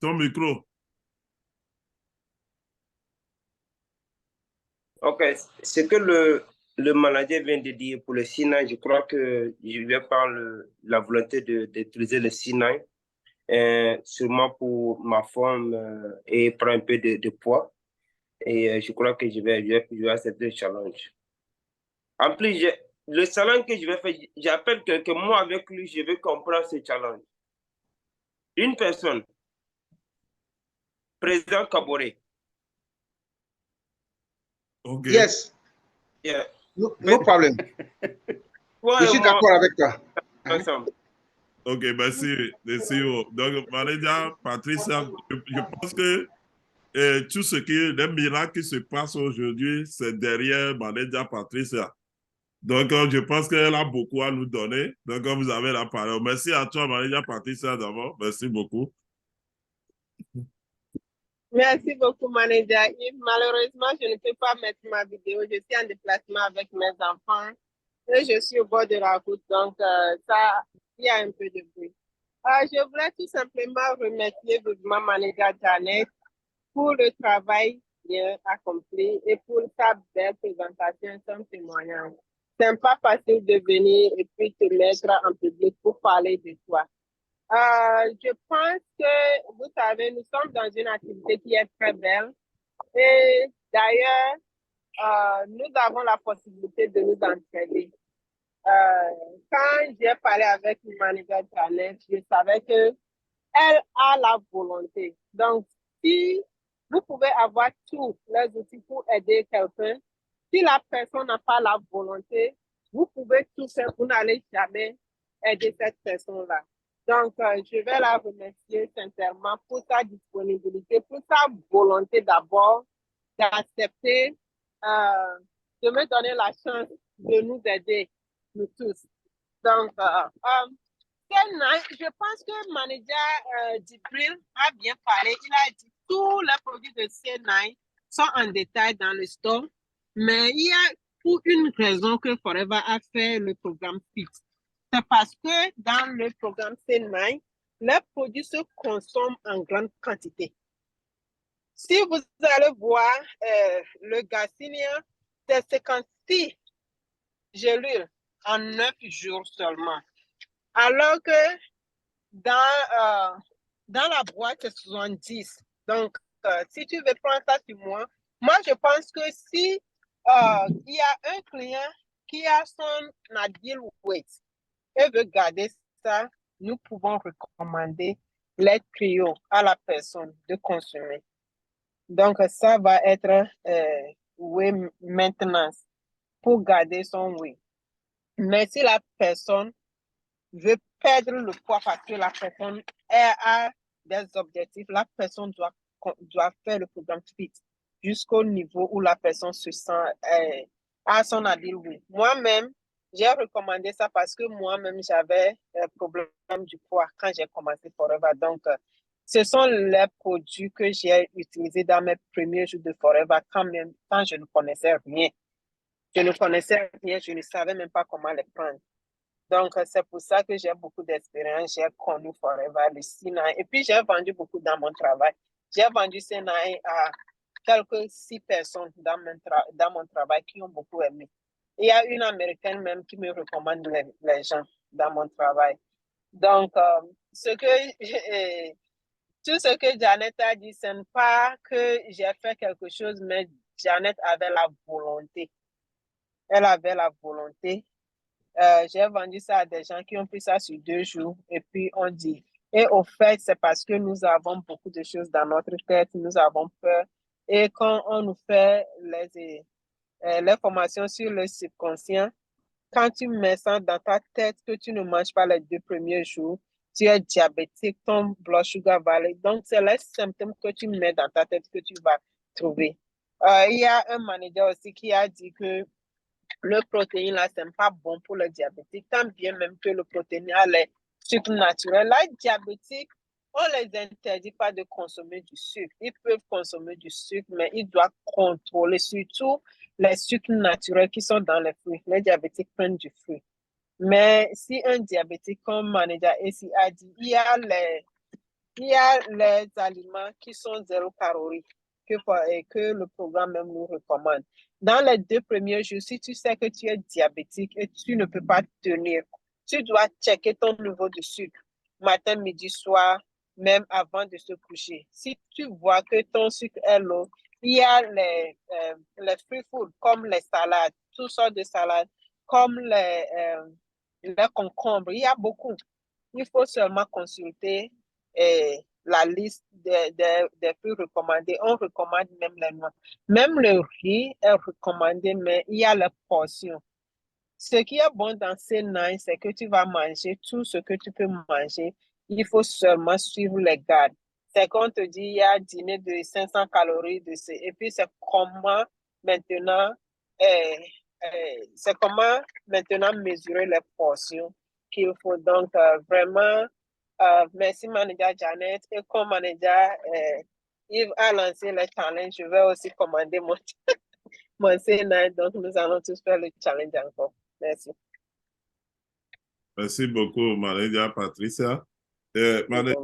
Ton micro. Ok, ce que le manager vient de dire pour le C9, je crois que je lui parle la volonté d'utiliser le C9, sûrement pour ma forme et prendre un peu de poids. Et je crois que je vais accepter le challenge. En plus, le challenge que je vais faire, j'appelle quelqu'un, moi avec lui, je vais comprendre ce challenge. Une personne, président Kaboré. Okay. Yes. Yeah. No problem. Je suis d'accord avec toi. Ensemble. Ok, merci. Donc, manager Patricia, je pense que tout ce les miracles qui se passent aujourd'hui, c'est derrière manager Patricia. Donc, je pense qu'elle a beaucoup à nous donner. Donc, vous avez la parole. Merci à toi, manager Patricia, d'abord. Merci beaucoup. Merci beaucoup, manager Yves. Malheureusement, je ne peux pas mettre ma vidéo. Je suis en déplacement avec mes enfants et je suis au bord de la route, donc ça, il y a un peu de bruit. Je voulais tout simplement remercier vivement manager Janet pour le travail bien accompli et pour sa belle présentation, son témoignage. C'est pas facile de venir et puis te mettre en public pour parler de toi. Je pense que, vous savez, nous sommes dans une activité qui est très belle et d'ailleurs, nous avons la possibilité de nous entraider. Quand j'ai parlé avec le manager Janet, je savais qu'elle a la volonté. Donc, si vous pouvez avoir tous les outils pour aider quelqu'un, si la personne n'a pas la volonté, vous pouvez tout faire, vous n'allez jamais aider cette personne-là. Donc, je vais la remercier sincèrement pour sa disponibilité, pour sa volonté d'abord d'accepter de me donner la chance de nous aider, nous tous. Donc, je pense que le manager Djibril a bien parlé. Il a dit que tous les produits de C9 sont en détail dans le store, mais il y a pour une raison que Forever a fait le programme FIT. C'est parce que dans le programme C9, les produits se consomment en grande quantité. Si vous allez voir le Garcinia, c'est 56 gélules en 9 jours seulement. Alors que dans la boîte, c'est 70. Donc, si tu veux prendre ça sur moi je pense que si il y a un client qui a son ideal weight et veut garder ça, nous pouvons recommander les trios à la personne de consommer. Donc, ça va être weight maintenance pour garder son weight. Mais si la personne veut perdre le poids parce que la personne a des objectifs, la personne doit faire le programme FIT jusqu'au niveau où la personne se sent à son ideal weight. Moi-même, j'ai recommandé ça parce que moi-même, j'avais un problème du poids quand j'ai commencé Forever. Donc, ce sont les produits que j'ai utilisés dans mes premiers jours de Forever quand je ne connaissais rien. Je ne connaissais rien, je ne savais même pas comment les prendre. Donc, c'est pour ça que j'ai beaucoup d'expérience. J'ai connu Forever, le C9. Et puis, j'ai vendu beaucoup dans mon travail. J'ai vendu C9 à quelques 6 personnes dans mon travail qui ont beaucoup aimé. Il y a une Américaine même qui me recommande les gens dans mon travail. Donc, tout ce que Janet a dit, ce n'est pas que j'ai fait quelque chose, mais Janet avait la volonté. Elle avait la volonté. J'ai vendu ça à des gens qui ont pris ça sur 2 jours et puis on dit. Et au fait, c'est parce que nous avons beaucoup de choses dans notre tête, nous avons peur. Et quand on nous fait les formations sur le subconscient, quand tu mets ça dans ta tête que tu ne manges pas les 2 premiers jours, tu es diabétique, ton blood sugar va aller. Donc, c'est les symptômes que tu mets dans ta tête que tu vas trouver. Il y a un manager aussi qui a dit que le protéine, là, ce n'est pas bon pour le diabétique, tant bien même que le protéine a les sucres naturels. Les diabétiques, on ne les interdit pas de consommer du sucre. Ils peuvent consommer du sucre, mais ils doivent contrôler surtout les sucres naturels qui sont dans les fruits. Les diabétiques prennent du fruit. Mais si un diabétique, comme manager ici a dit, il y a les aliments qui sont 0 calories que le programme même nous recommande. Dans les 2 premiers jours, si tu sais que tu es diabétique et tu ne peux pas tenir, tu dois checker ton niveau de sucre matin, midi, soir, même avant de se coucher. Si tu vois que ton sucre est low, il y a les free food comme les salades, toutes sortes de salades, comme les concombres. Il y a beaucoup. Il faut seulement consulter la liste des fruits recommandés. On recommande même les noix. Même le riz est recommandé, mais il y a les portions. Ce qui est bon dans ces 9, c'est que tu vas manger tout ce que tu peux manger. Il faut seulement suivre les gardes. C'est qu'on te dit, il y a dîner de 500 calories et puis c'est comment maintenant mesurer les portions qu'il faut. Donc, vraiment, merci manager Janet et comme manager Yves a lancé le challenge, je vais aussi commander mon C9, donc nous allons tous faire le challenge encore. Merci. Merci beaucoup, Maria Patricia. Maria,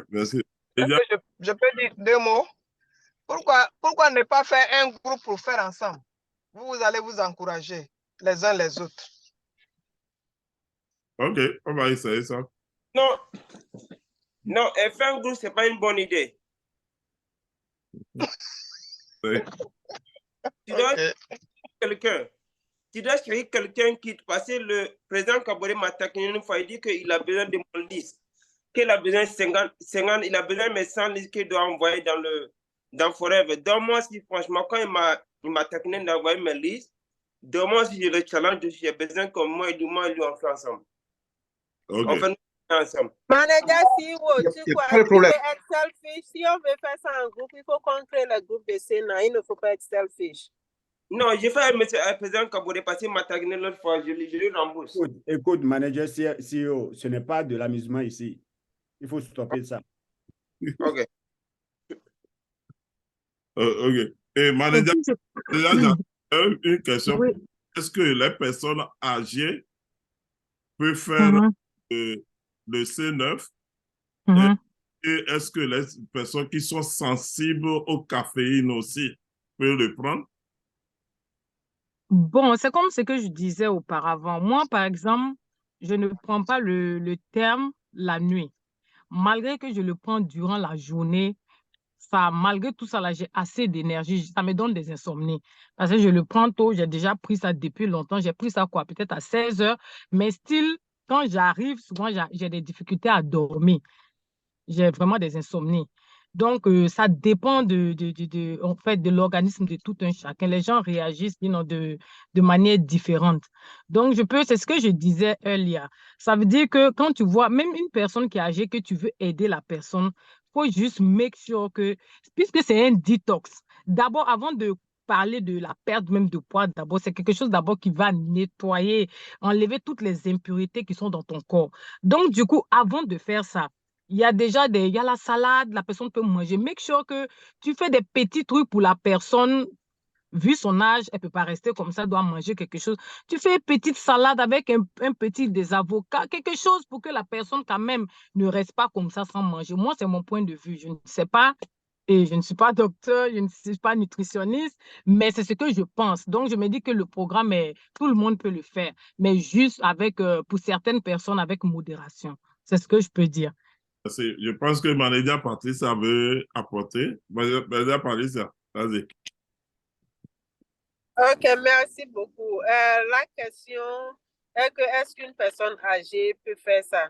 merci. Je peux dire 2 mots? Pourquoi ne pas faire un groupe pour faire ensemble? Vous allez vous encourager les uns les autres. OK, on va essayer ça. Non, faire un groupe, ce n'est pas une bonne idée. Oui. Tu dois quelqu'un. Tu dois chercher quelqu'un qui... Parce que le président Kabore m'a attaqué une fois, il dit qu'il a besoin de mon liste. Qu'il a besoin de 50, il a besoin de mes 100 listes qu'il doit envoyer dans Forever. Donne-moi si, franchement, quand il m'a attaqué d'envoyer mes listes, donne-moi si je le challenge, j'ai besoin que moi et lui, on fait ensemble. Okay. On fait ensemble. Manager, si être selfish, si on veut faire ça en groupe, il faut qu'on crée le groupe de Sénat. Il ne faut pas être selfish. Non, j'ai fait un président Kabore parce qu'il m'a attaqué l'autre fois, je lui rembourse. Écoute, manager CEO, ce n'est pas de l'amusement ici. Il faut stopper ça. OK. OK. Et manager, une question. Oui. Est-ce que les personnes âgées peuvent faire le C9? Et est-ce que les personnes qui sont sensibles au caféine aussi peuvent le prendre? Bon, c'est comme ce que je disais auparavant. Moi, par exemple, je ne prends pas le terme la nuit. Malgré que je le prends durant la journée, malgré tout ça, là, j'ai assez d'énergie. Ça me donne des insomnies. Parce que je le prends tôt, j'ai déjà pris ça depuis longtemps. J'ai pris ça peut-être à 16 heures. Mais still, quand j'arrive, souvent, j'ai des difficultés à dormir. J'ai vraiment des insomnies. Donc, ça dépend en fait, de l'organisme de tout un chacun. Les gens réagissent de manière différente. Donc, c'est ce que je disais earlier. Ça veut dire que quand tu vois, même une personne qui est âgée, que tu veux aider la personne, il faut juste make sure que, puisque c'est un détox, d'abord, avant de parler de la perte même de poids, d'abord, c'est quelque chose d'abord qui va nettoyer, enlever toutes les impuretés qui sont dans ton corps. Donc, du coup, avant de faire ça, il y a déjà il y a la salade, la personne peut manger. Make sure que tu fais des petits trucs pour la personne. Vu son âge, elle ne peut pas rester comme ça, elle doit manger quelque chose. Tu fais une petite salade avec un petit des avocats, quelque chose pour que la personne quand même ne reste pas comme ça sans manger. Moi, c'est mon point de vue. Je ne sais pas, et je ne suis pas docteur, je ne suis pas nutritionniste, mais c'est ce que je pense. Donc, je me dis que le programme, tout le monde peut le faire, mais juste pour certaines personnes, avec modération. C'est ce que je peux dire. Je pense que Manédia Patricia veut apporter. Manédia Patricia, vas-y. OK, merci beaucoup. La question est que est-ce qu'une personne âgée peut faire ça?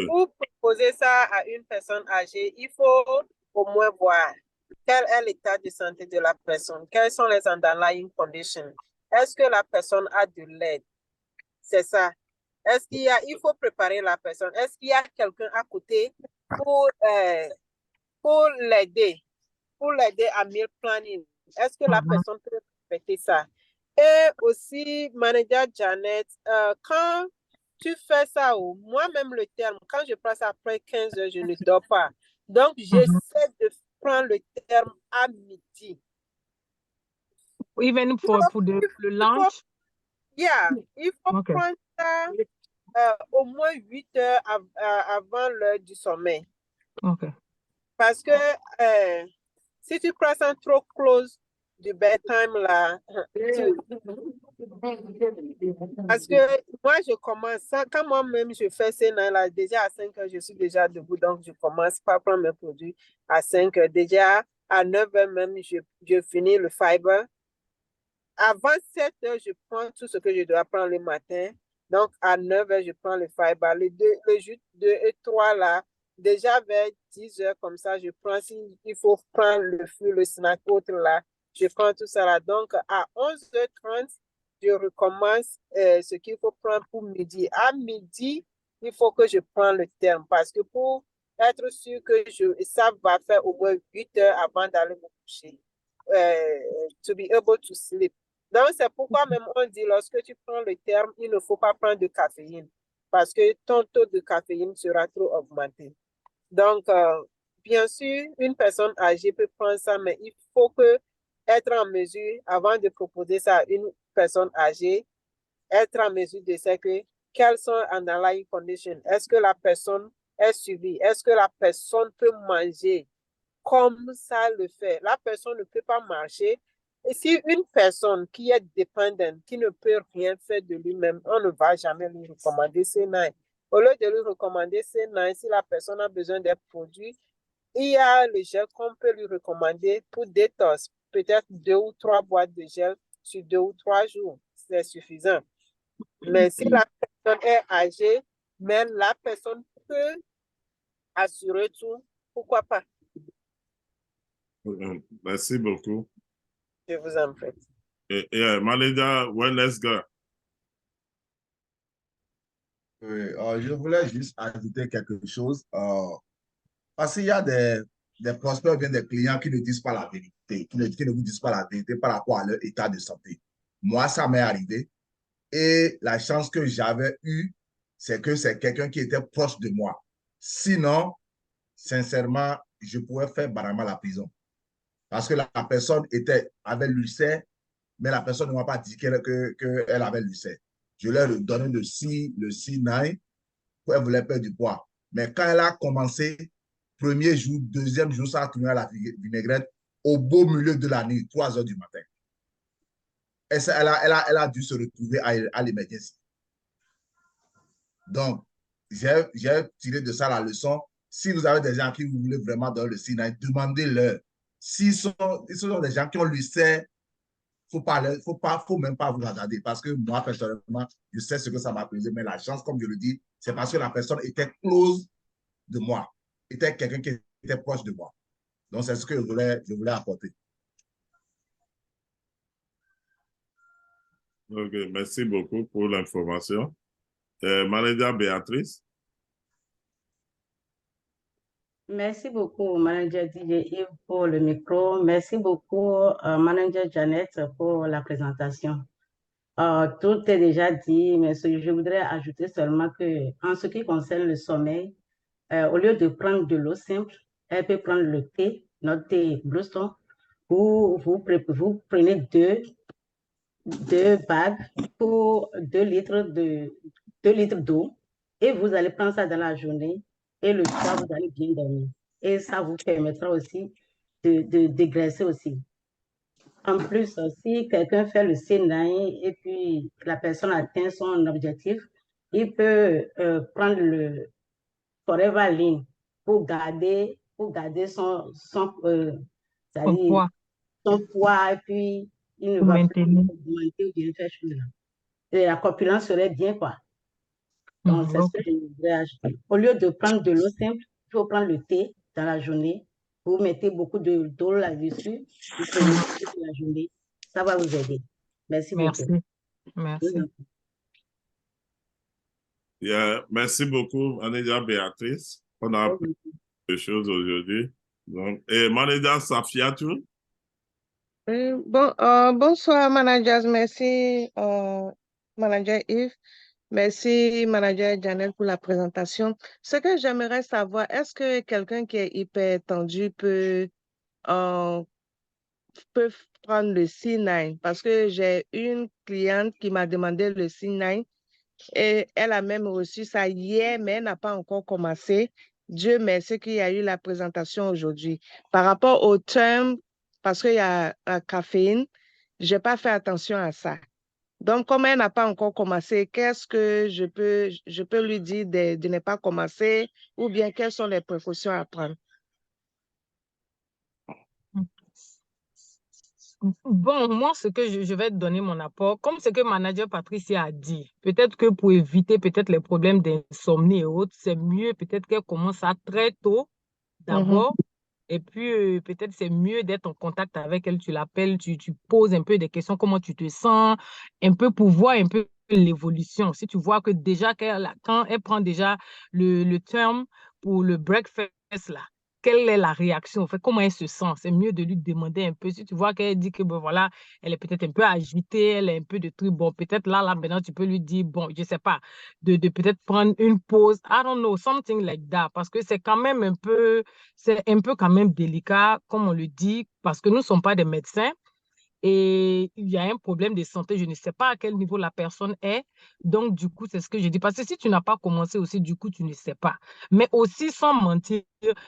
Pour proposer ça à une personne âgée, il faut au moins voir quel est l'état de santé de la personne, quelles sont les underlying conditions. Est-ce que la personne a de l'aide? C'est ça. Est-ce il faut préparer la personne. Est-ce qu'il y a quelqu'un à côté pour l'aider à meal planning? Est-ce que la personne peut respecter ça? Et aussi, manager Janet, quand tu fais ça, moi-même le terme, quand je passe après 15 heures, je ne dors pas. Donc, j'essaie de prendre le terme à midi. Even pour le lunch? Il faut prendre ça au moins 8 heures avant l'heure du sommeil. Parce que si tu prends ça trop close du bedtime, là, parce que moi, je commence ça, quand moi-même je fais ça, là, déjà à 5 heures, je suis déjà debout, donc je commence par prendre mes produits à 5 heures. Déjà, à 9 heures même, je finis le fiber. Avant 7 heures, je prends tout ce que je dois prendre le matin. Donc, à 9 heures, je prends le fiber. Le jus 2 et 3, là, déjà vers 10 heures, comme ça, je prends, s'il faut prendre le fruit, le snack, autre, là, je prends tout ça, là. Donc, à 11h30, je recommence ce qu'il faut prendre pour midi. À midi, il faut que je prenne le terme parce que pour être sûr que ça va faire au moins 8 heures avant d'aller me coucher. To be able to sleep. Donc, c'est pourquoi même on dit, lorsque tu prends le terme, il ne faut pas prendre de caféine parce que ton taux de caféine sera trop augmenté. Donc, bien sûr, une personne âgée peut prendre ça, mais il faut être en mesure, avant de proposer ça à une personne âgée, être en mesure de savoir quelles sont les underlying conditions. Est-ce que la personne est suivie? Est-ce que la personne peut manger comme ça le fait? La personne ne peut pas marcher. Et si une personne qui est dépendante, qui ne peut rien faire de lui-même, on ne va jamais lui recommander C9. Au lieu de lui recommander C9, si la personne a besoin des produits, il y a le gel qu'on peut lui recommander pour détox. Peut-être 2 ou 3 boîtes de gel sur 2 ou 3 jours. C'est suffisant. Mais si la personne est âgée, mais la personne peut assurer tout, pourquoi pas? Merci beaucoup. Je vous en prie. Manager Wellness Girl. Oui, je voulais juste ajouter quelque chose. Parce qu'il y a des prospects, bien des clients qui ne disent pas la vérité, qui ne vous disent pas la vérité par rapport à leur état de santé. Moi, ça m'est arrivé. Et la chance que j'avais eue, c'est que c'est quelqu'un qui était proche de moi. Sinon, sincèrement, je pourrais faire barama la prison. Parce que la personne avait l'ulcère, mais la personne ne m'a pas dit qu'elle avait l'ulcère. Je leur ai donné le C9 pour elle voulait perdre du poids. Mais quand elle a commencé, premier jour, deuxième jour, ça a tourné à la vinaigrette au beau milieu de la nuit, 3 heures du matin. Et ça, elle a dû se retrouver à l'émergence. Donc, j'ai tiré de ça la leçon. Si vous avez des gens qui vous voulez vraiment donner le C9, demandez-leur. S'ils sont des gens qui ont l'ulcère, faut même pas vous regarder. Parce que moi, personnellement, je sais ce que ça m'a causé. Mais la chance, comme je le dis, c'est parce que la personne était close de moi. Était quelqu'un qui était proche de moi. Donc, c'est ce que je voulais apporter. Ok, merci beaucoup pour l'information. Manager Béatrice. Merci beaucoup, Manager DJ Yves, pour le micro. Merci beaucoup, Manager Janet, pour la présentation. Tout est déjà dit, mais je voudrais ajouter seulement que, en ce qui concerne le sommeil, au lieu de prendre de l'eau simple, elle peut prendre le thé, notre thé Bluestone, vous prenez deux bagues pour 2 litres d'eau et vous allez prendre ça dans la journée et le soir, vous allez bien dormir. Et ça vous permettra aussi de dégraisser aussi. En plus, si quelqu'un fait le C9 et puis la personne atteint son objectif, il peut prendre le Forever Lean pour garder son poids et puis il ne va plus augmenter ou bien faire chose. Et la corpulence serait bien, quoi. Donc, c'est ce que je voudrais ajouter. Au lieu de prendre de l'eau simple, il faut prendre le thé dans la journée. Vous mettez beaucoup d'eau là-dessus, vous prenez toute la journée. Ça va vous aider. Merci beaucoup. Merci. Merci beaucoup, Manager Béatrice. On a appris des choses aujourd'hui. Et Manager Safiatou. Bonsoir, managers. Merci, Manager Yves. Merci, Manager Janelle, pour la présentation. Ce que j'aimerais savoir, est-ce que quelqu'un qui est hyper tendu peut prendre le C9? Parce que j'ai une cliente qui m'a demandé le C9 et elle a même reçu ça hier, mais elle n'a pas encore commencé. Dieu merci qu'il y a eu la présentation aujourd'hui. Par rapport au terme, parce qu'il y a la caféine, je n'ai pas fait attention à ça. Donc, comme elle n'a pas encore commencé, qu'est-ce que je peux lui dire de ne pas commencer ou bien quelles sont les précautions à prendre? Bon, moi, ce que je vais te donner mon apport, comme ce que Manager Patricia a dit, peut-être que pour éviter peut-être les problèmes d'insomnie et autres, c'est mieux peut-être qu'elle commence ça très tôt d'abord. Et puis, peut-être c'est mieux d'être en contact avec elle, tu l'appelles, tu poses un peu des questions, comment tu te sens, un peu pour voir un peu l'évolution. Si tu vois que déjà, quand elle prend déjà le terme pour le breakfast, là, quelle est la réaction, en fait, comment elle se sent. C'est mieux de lui demander un peu. Si tu vois qu'elle dit que, bon, voilà, elle est peut-être un peu agitée, elle est un peu de trucs, bon, peut-être là, maintenant, tu peux lui dire, bon, je sais pas, de peut-être prendre une pause, I don't know, something like that, parce que c'est quand même c'est un peu quand même délicat, comme on le dit, parce que nous ne sommes pas des médecins. Et il y a un problème de santé, je ne sais pas à quel niveau la personne est. Donc, du coup, c'est ce que je dis. Parce que si tu n'as pas commencé aussi, du coup, tu ne sais pas. Mais aussi, sans mentir,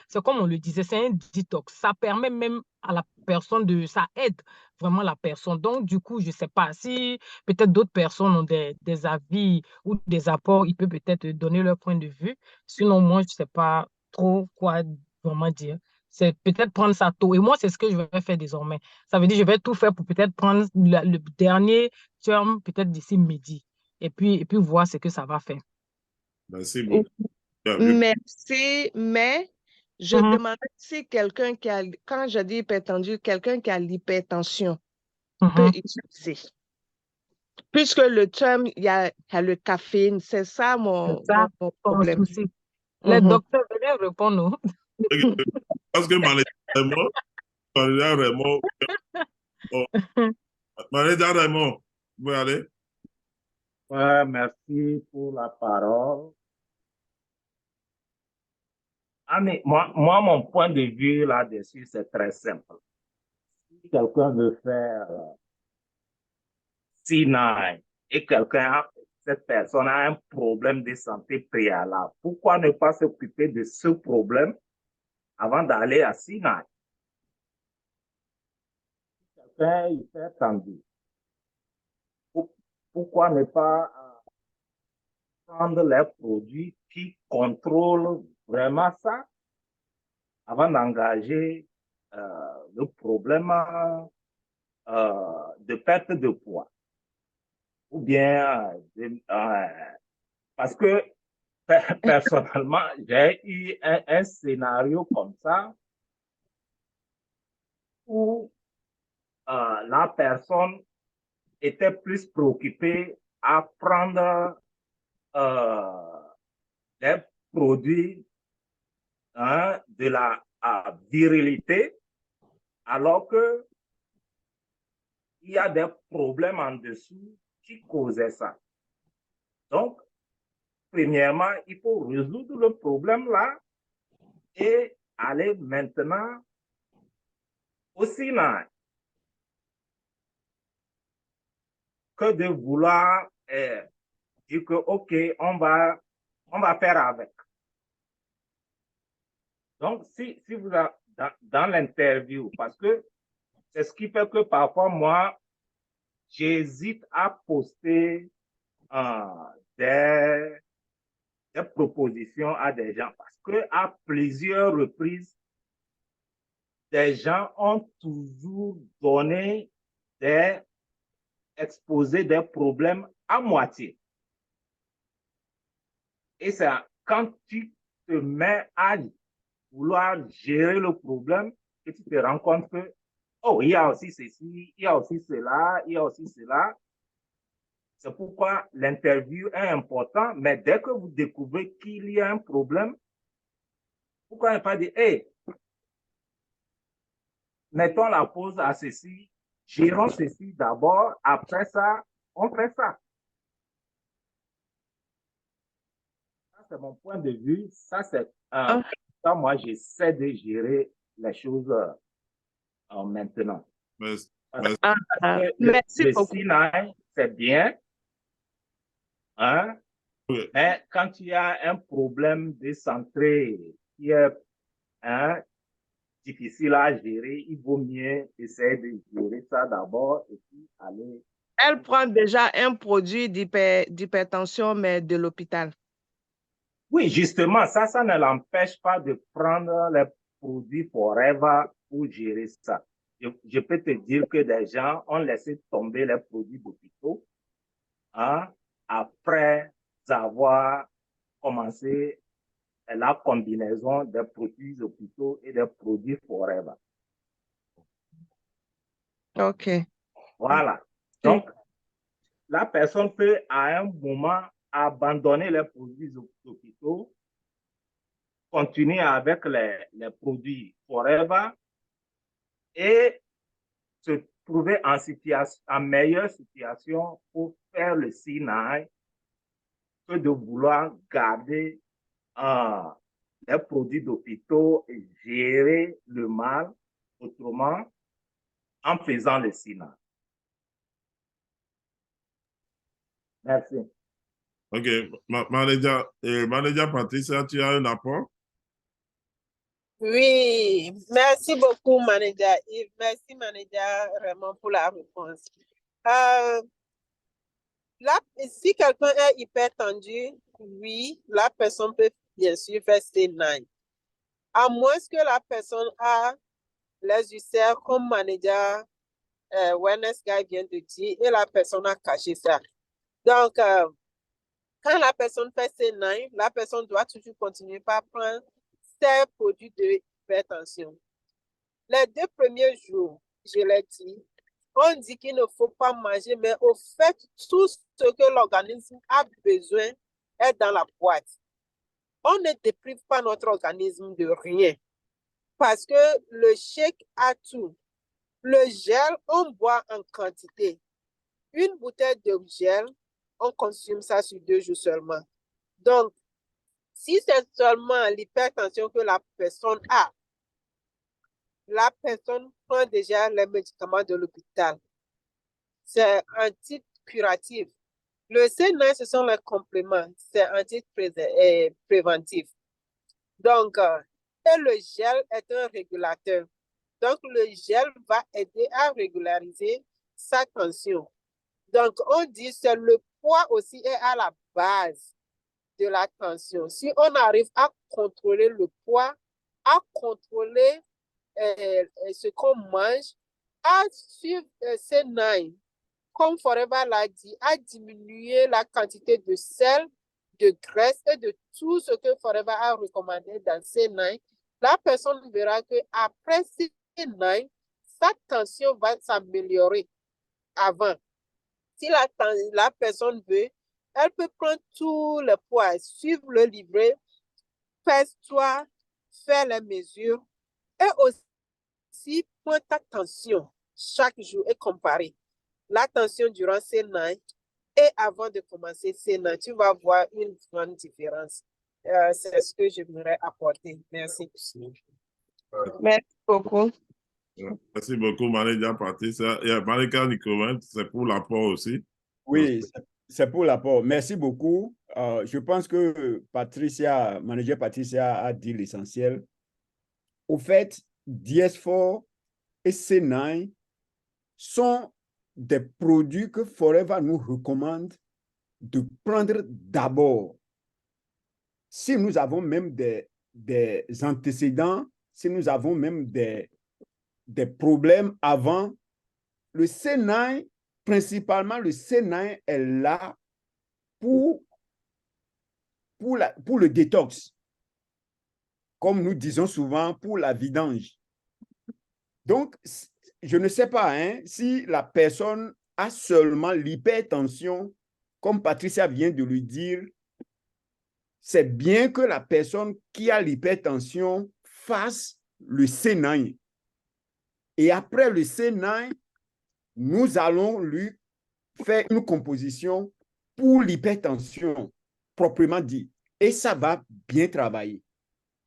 c'est comme on le disait, c'est un détox. Ça permet même à la personne ça aide vraiment la personne. Donc, du coup, je ne sais pas si peut-être d'autres personnes ont des avis ou des apports, ils peuvent peut-être donner leur point de vue. Sinon, moi, je ne sais pas trop quoi vraiment dire. C'est peut-être prendre ça tôt. Et moi, c'est ce que je vais faire désormais. Ça veut dire que je vais tout faire pour peut-être prendre le dernier terme, peut-être d'ici midi. Et puis voir ce que ça va faire. Merci beaucoup. Merci, mais je demandais si quelqu'un qui a, quand je dis hypertendu, quelqu'un qui a l'hypertension peut utiliser. Puisque le terme, il y a le caféine, c'est ça mon problème. Souci. Les docteurs, venez répondre. Parce que Manager Raymond, Manager Raymond, vous pouvez aller? Ouais, merci pour la parole. Ah, mais moi, mon point de vue là-dessus, c'est très simple. Si quelqu'un veut faire C9 et cette personne a un problème de santé préalable, pourquoi ne pas s'occuper de ce problème avant d'aller à C9? Si quelqu'un est hypertendu, pourquoi ne pas prendre les produits qui contrôlent vraiment ça avant d'engager le problème de perte de poids? Ou bien, parce que personnellement, j'ai eu un scénario comme ça où la personne était plus préoccupée à prendre des produits de la virilité, alors que il y a des problèmes en dessous qui causaient ça. Donc, premièrement, il faut résoudre le problème là et aller maintenant au C9. Que de vouloir dire que, OK, on va faire avec. Donc, si vous êtes dans l'interview, parce que c'est ce qui fait que parfois, moi, j'hésite à poster des propositions à des gens, parce que à plusieurs reprises, des gens ont toujours exposé des problèmes à moitié. Et c'est quand tu te mets à vouloir gérer le problème que tu te rends compte que, oh, il y a aussi ceci, il y a aussi cela, il y a aussi cela. C'est pourquoi l'interview est important, mais dès que vous découvrez qu'il y a un problème, pourquoi ne pas dire, hey, mettons la pause à ceci, gérons ceci d'abord, après ça, on fait ça. Ça, c'est mon point de vue. Ça, c'est ça, moi, j'essaie de gérer les choses maintenant. Merci. Merci le beaucoup. C9, c'est bien. Hein? Oui. Mais quand il y a un problème de santé qui est difficile à gérer, il vaut mieux essayer de gérer ça d'abord et puis aller. Elle prend déjà un produit d'hypertension, mais de l'hôpital. Oui, justement, ça ne l'empêche pas de prendre les produits Forever pour gérer ça. Je peux te dire que des gens ont laissé tomber les produits d'hôpitaux après avoir commencé la combinaison des produits d'hôpitaux et des produits Forever. OK. Voilà. Donc, la personne peut à un moment abandonner les produits d'hôpitaux continuer avec les produits Forever et se trouver en meilleure situation pour faire le C9 que de vouloir garder les produits d'hôpitaux et gérer le mal autrement en faisant le C9. Merci. OK. Manager Patricia, tu as un apport? Oui, merci beaucoup, Manager Yves. Merci, Manager Raymond, pour la réponse. Là, si quelqu'un est hyper tendu, oui, la personne peut bien sûr faire C9. À moins que la personne a les ulcères, comme Manager Wellness Guy vient de dire, et la personne a caché ça. Donc, quand la personne fait C9, la personne doit toujours continuer par prendre ses produits d'hypertension. Les 2 premiers jours, je l'ai dit, on dit qu'il ne faut pas manger, mais au fait, tout ce que l'organisme a besoin est dans la boîte. On ne déprive pas notre organisme de rien parce que le shake a tout. Le gel, on boit en quantité. Une bouteille de gel, on consomme ça sur 2 jours seulement. Donc, si c'est seulement l'hypertension que la personne a, la personne prend déjà les médicaments de l'hôpital. C'est anti-curatif. Le C9, ce sont les compléments. C'est anti-préventif. Donc, et le gel est un régulateur. Donc, le gel va aider à régulariser sa tension. Donc, on dit que c'est le poids aussi est à la base de la tension. Si on arrive à contrôler le poids, à contrôler ce qu'on mange, à suivre C9, comme Forever l'a dit, à diminuer la quantité de sel, de graisse et de tout ce que Forever a recommandé dans C9, la personne verra qu'après C9, sa tension va s'améliorer avant. Si la personne veut, elle peut prendre tout le poids, suivre le livret, pèse-toi, faire les mesures et aussi prendre ta tension chaque jour et comparer la tension durant C9 et avant de commencer C9. Tu vas voir une grande différence. C'est ce que je voudrais apporter. Merci. Merci beaucoup. Merci beaucoup, Manager Patricia. Et Malika Nicolas, c'est pour l'apport aussi. Oui, c'est pour l'apport. Merci beaucoup. Je pense que Manager Patricia a dit l'essentiel. Au fait, DS4 et C9 sont des produits que Forever nous recommande de prendre d'abord. Si nous avons même des antécédents, si nous avons même des problèmes avant, le C9, principalement le C9 est là pour le détox. Comme nous disons souvent, pour la vidange. Donc, je ne sais pas si la personne a seulement l'hypertension, comme Patricia vient de lui dire, c'est bien que la personne qui a l'hypertension fasse le C9. Et après le C9, nous allons lui faire une composition pour l'hypertension, proprement dit. Et ça va bien travailler.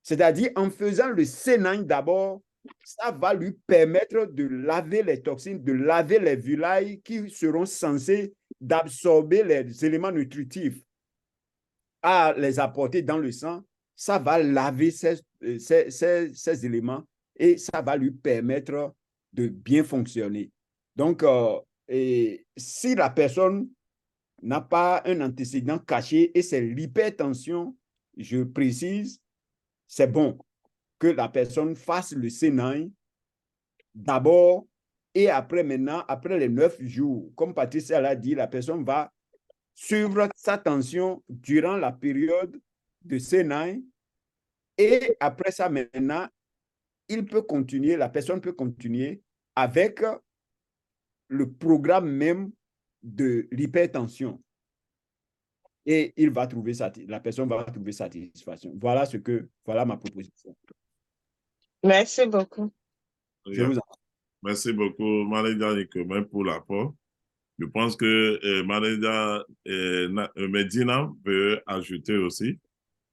C'est-à-dire, en faisant le C9 d'abord, ça va lui permettre de laver les toxines, de laver les volailles qui seront censées d'absorber les éléments nutritifs à les apporter dans le sang. Ça va laver ces éléments et ça va lui permettre de bien fonctionner. Donc, et si la personne n'a pas un antécédent caché et c'est l'hypertension, je précise, c'est bon que la personne fasse le C9 d'abord et après maintenant, après les 9 jours, comme Patricia l'a dit, la personne va suivre sa tension durant la période de C9 et après ça maintenant, la personne peut continuer avec le programme même de l'hypertension. et il va trouver la personne va trouver satisfaction. Voilà ma proposition. Merci beaucoup. Je vous en prie. Merci beaucoup, Manéja Ikomen, pour l'apport. Je pense que Manéja Medina veut ajouter aussi,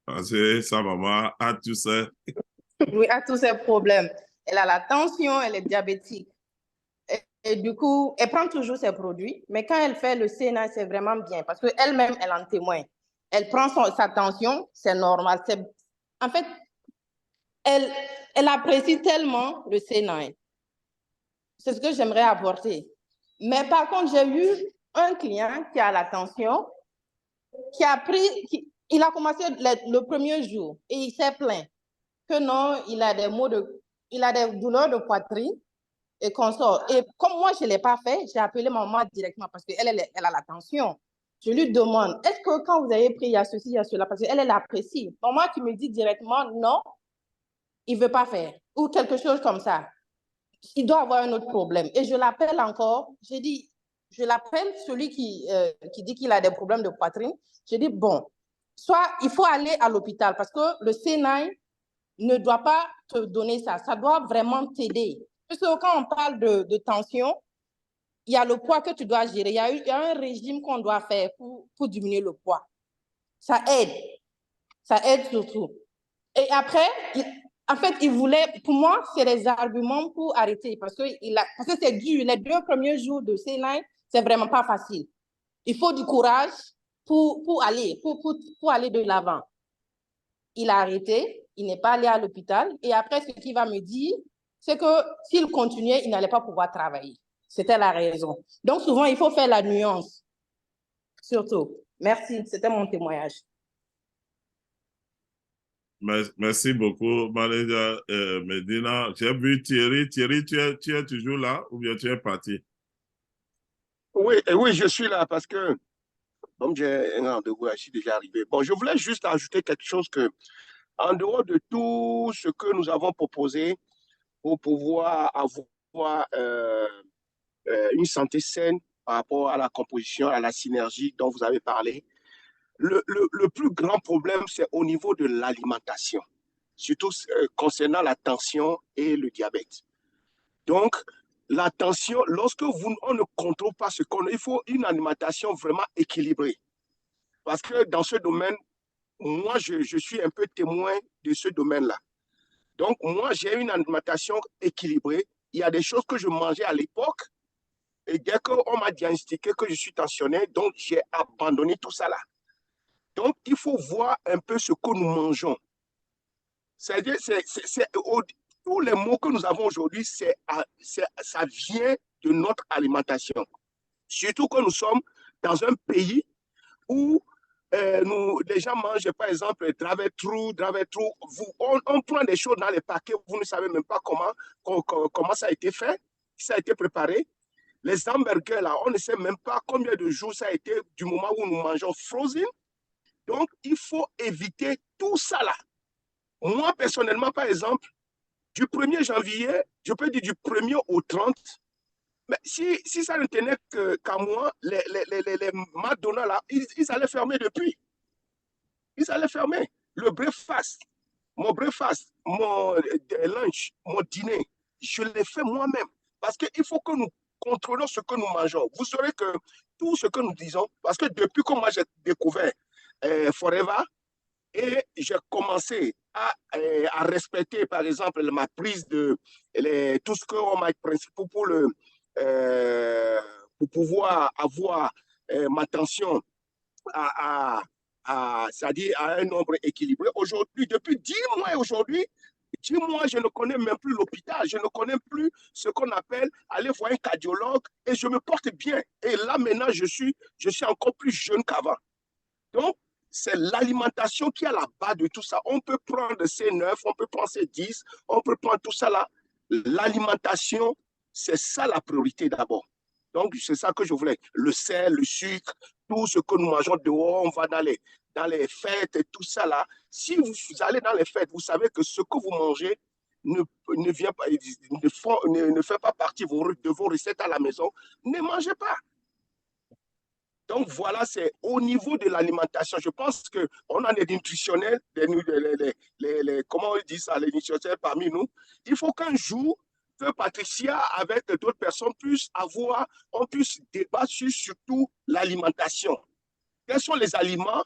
parce que sa maman a tout ça. Oui, a tous ces problèmes. Elle a la tension, elle est diabétique. Et du coup, elle prend toujours ses produits, mais quand elle fait le sénat, c'est vraiment bien parce qu'elle-même, elle en témoigne. Elle prend sa tension, c'est normal. En fait, elle apprécie tellement le sénat. C'est ce que j'aimerais apporter. Mais par contre, j'ai eu un client qui a la tension, il a commencé le premier jour et il s'est plaint que non, il a des douleurs de poitrine et consort. Et comme moi, je ne l'ai pas fait, j'ai appelé ma maman directement parce qu'elle a la tension. Je lui demande, est-ce que quand vous avez pris, il y a ceci, il y a cela, parce qu'elle apprécie. Maman qui me dit directement, non, il ne veut pas faire, ou quelque chose comme ça. Il doit avoir un autre problème. Et je l'appelle encore, je l'appelle celui qui dit qu'il a des problèmes de poitrine. Je dis, bon, soit il faut aller à l'hôpital parce que le C9 ne doit pas te donner ça. Ça doit vraiment t'aider. Parce que quand on parle de tension, il y a le poids que tu dois gérer. Il y a un régime qu'on doit faire pour diminuer le poids. Ça aide. Ça aide surtout. Et après, en fait, il voulait, pour moi, c'est les arguments pour arrêter. Parce que c'est dur. Les 2 premiers jours de C9, c'est vraiment pas facile. Il faut du courage pour aller de l'avant. Il a arrêté, il n'est pas allé à l'hôpital. Et après, ce qu'il va me dire, c'est que s'il continuait, il n'allait pas pouvoir travailler. C'était la raison. Donc, souvent, il faut faire la nuance. Surtout. Merci, c'était mon témoignage. Merci beaucoup, Manéja Medina. J'ai vu Thierry. Thierry, tu es toujours là ou bien tu es parti? Oui, je suis là parce que, comme j'ai un rendez-vous, je suis déjà arrivé. Bon, je voulais juste ajouter quelque chose que, en dehors de tout ce que nous avons proposé pour pouvoir avoir une santé saine par rapport à la composition, à la synergie dont vous avez parlé, le plus grand problème, c'est au niveau de l'alimentation, surtout concernant la tension et le diabète. Donc, la tension, lorsque on ne contrôle pas ce qu'on a, il faut une alimentation vraiment équilibrée. Parce que dans ce domaine, moi, je suis un peu témoin de ce domaine-là. Donc, moi, j'ai une alimentation équilibrée. Il y a des choses que je mangeais à l'époque. Et dès qu'on m'a diagnostiqué que je suis tensionné, donc j'ai abandonné tout ça là. Donc, il faut voir un peu ce que nous mangeons. C'est-à-dire, tous les mots que nous avons aujourd'hui, ça vient de notre alimentation. Surtout que nous sommes dans un pays où les gens mangent, par exemple, drive-thru. On prend des choses dans les paquets, vous ne savez même pas comment ça a été fait, ça a été préparé. Les hamburgers, là, on ne sait même pas combien de jours ça a été du moment où nous mangeons frozen. Donc, il faut éviter tout ça là. Moi, personnellement, par exemple, du 1er janvier, je peux dire du 1er au 30, mais si ça ne tenait qu'à moi, les McDonald's, là, ils allaient fermer depuis. Ils allaient fermer. Le breakfast, mon lunch, mon dîner, je l'ai fait moi-même. Parce qu'il faut que nous contrôlons ce que nous mangeons. Vous saurez que tout ce que nous disons, parce que depuis que moi j'ai découvert Forever, et j'ai commencé à respecter, par exemple, ma prise de tout ce qu'on m'a principal pour pouvoir avoir ma tension c'est-à-dire à un nombre équilibré. Aujourd'hui, depuis 10 mois aujourd'hui, 10 mois, je ne connais même plus l'hôpital, je ne connais plus ce qu'on appelle aller voir un cardiologue et je me porte bien. Et là, maintenant, je suis encore plus jeune qu'avant. Donc, c'est l'alimentation qui est à la base de tout ça. On peut prendre C9, on peut prendre C10, on peut prendre tout ça là. L'alimentation, c'est ça la priorité d'abord. Donc, c'est ça que je voulais. Le sel, le sucre, tout ce que nous mangeons dehors, on va dans les fêtes et tout ça là. Si vous allez dans les fêtes, vous savez que ce que vous mangez ne fait pas partie de vos recettes à la maison. Ne mangez pas. Donc voilà, c'est au niveau de l'alimentation. Je pense qu'on a des nutritionnels, comment on dit ça, les nutritionnels parmi nous. Il faut qu'un jour, que Patricia, avec d'autres personnes, on puisse débattre sur surtout l'alimentation. Quels sont les aliments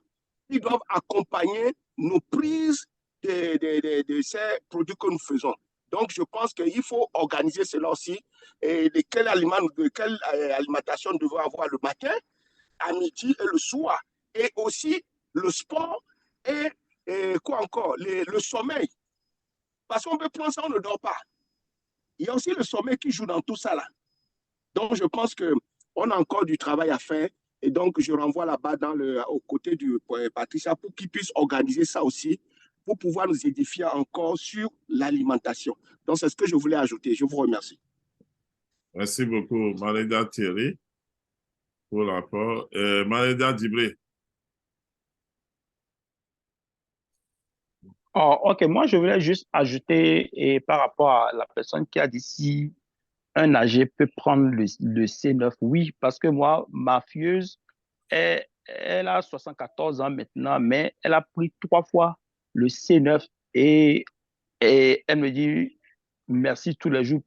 qui doivent accompagner nos prises de ces produits que nous faisons? Donc, je pense qu'il faut organiser cela aussi. Et de quelle alimentation nous devons avoir le matin, à midi et le soir. Et aussi le sport et quoi encore, le sommeil. Parce qu'on peut prendre ça, on ne dort pas. Il y a aussi le sommeil qui joue dans tout ça là. Donc, je pense qu'on a encore du travail à faire. Et donc, je renvoie là-bas aux côtés de Patricia pour qu'il puisse organiser ça aussi, pour pouvoir nous édifier encore sur l'alimentation. Donc, c'est ce que je voulais ajouter. Je vous remercie. Merci beaucoup, Maléda Thierry, pour l'apport. Maléda Dibré. Oh, OK, moi, je voulais juste ajouter, et par rapport à la personne qui a dit si un âgé peut prendre le C9, oui, parce que moi, ma filleuse, elle a 74 ans maintenant, mais elle a pris 3 fois le C9 et elle me dit merci tous les jours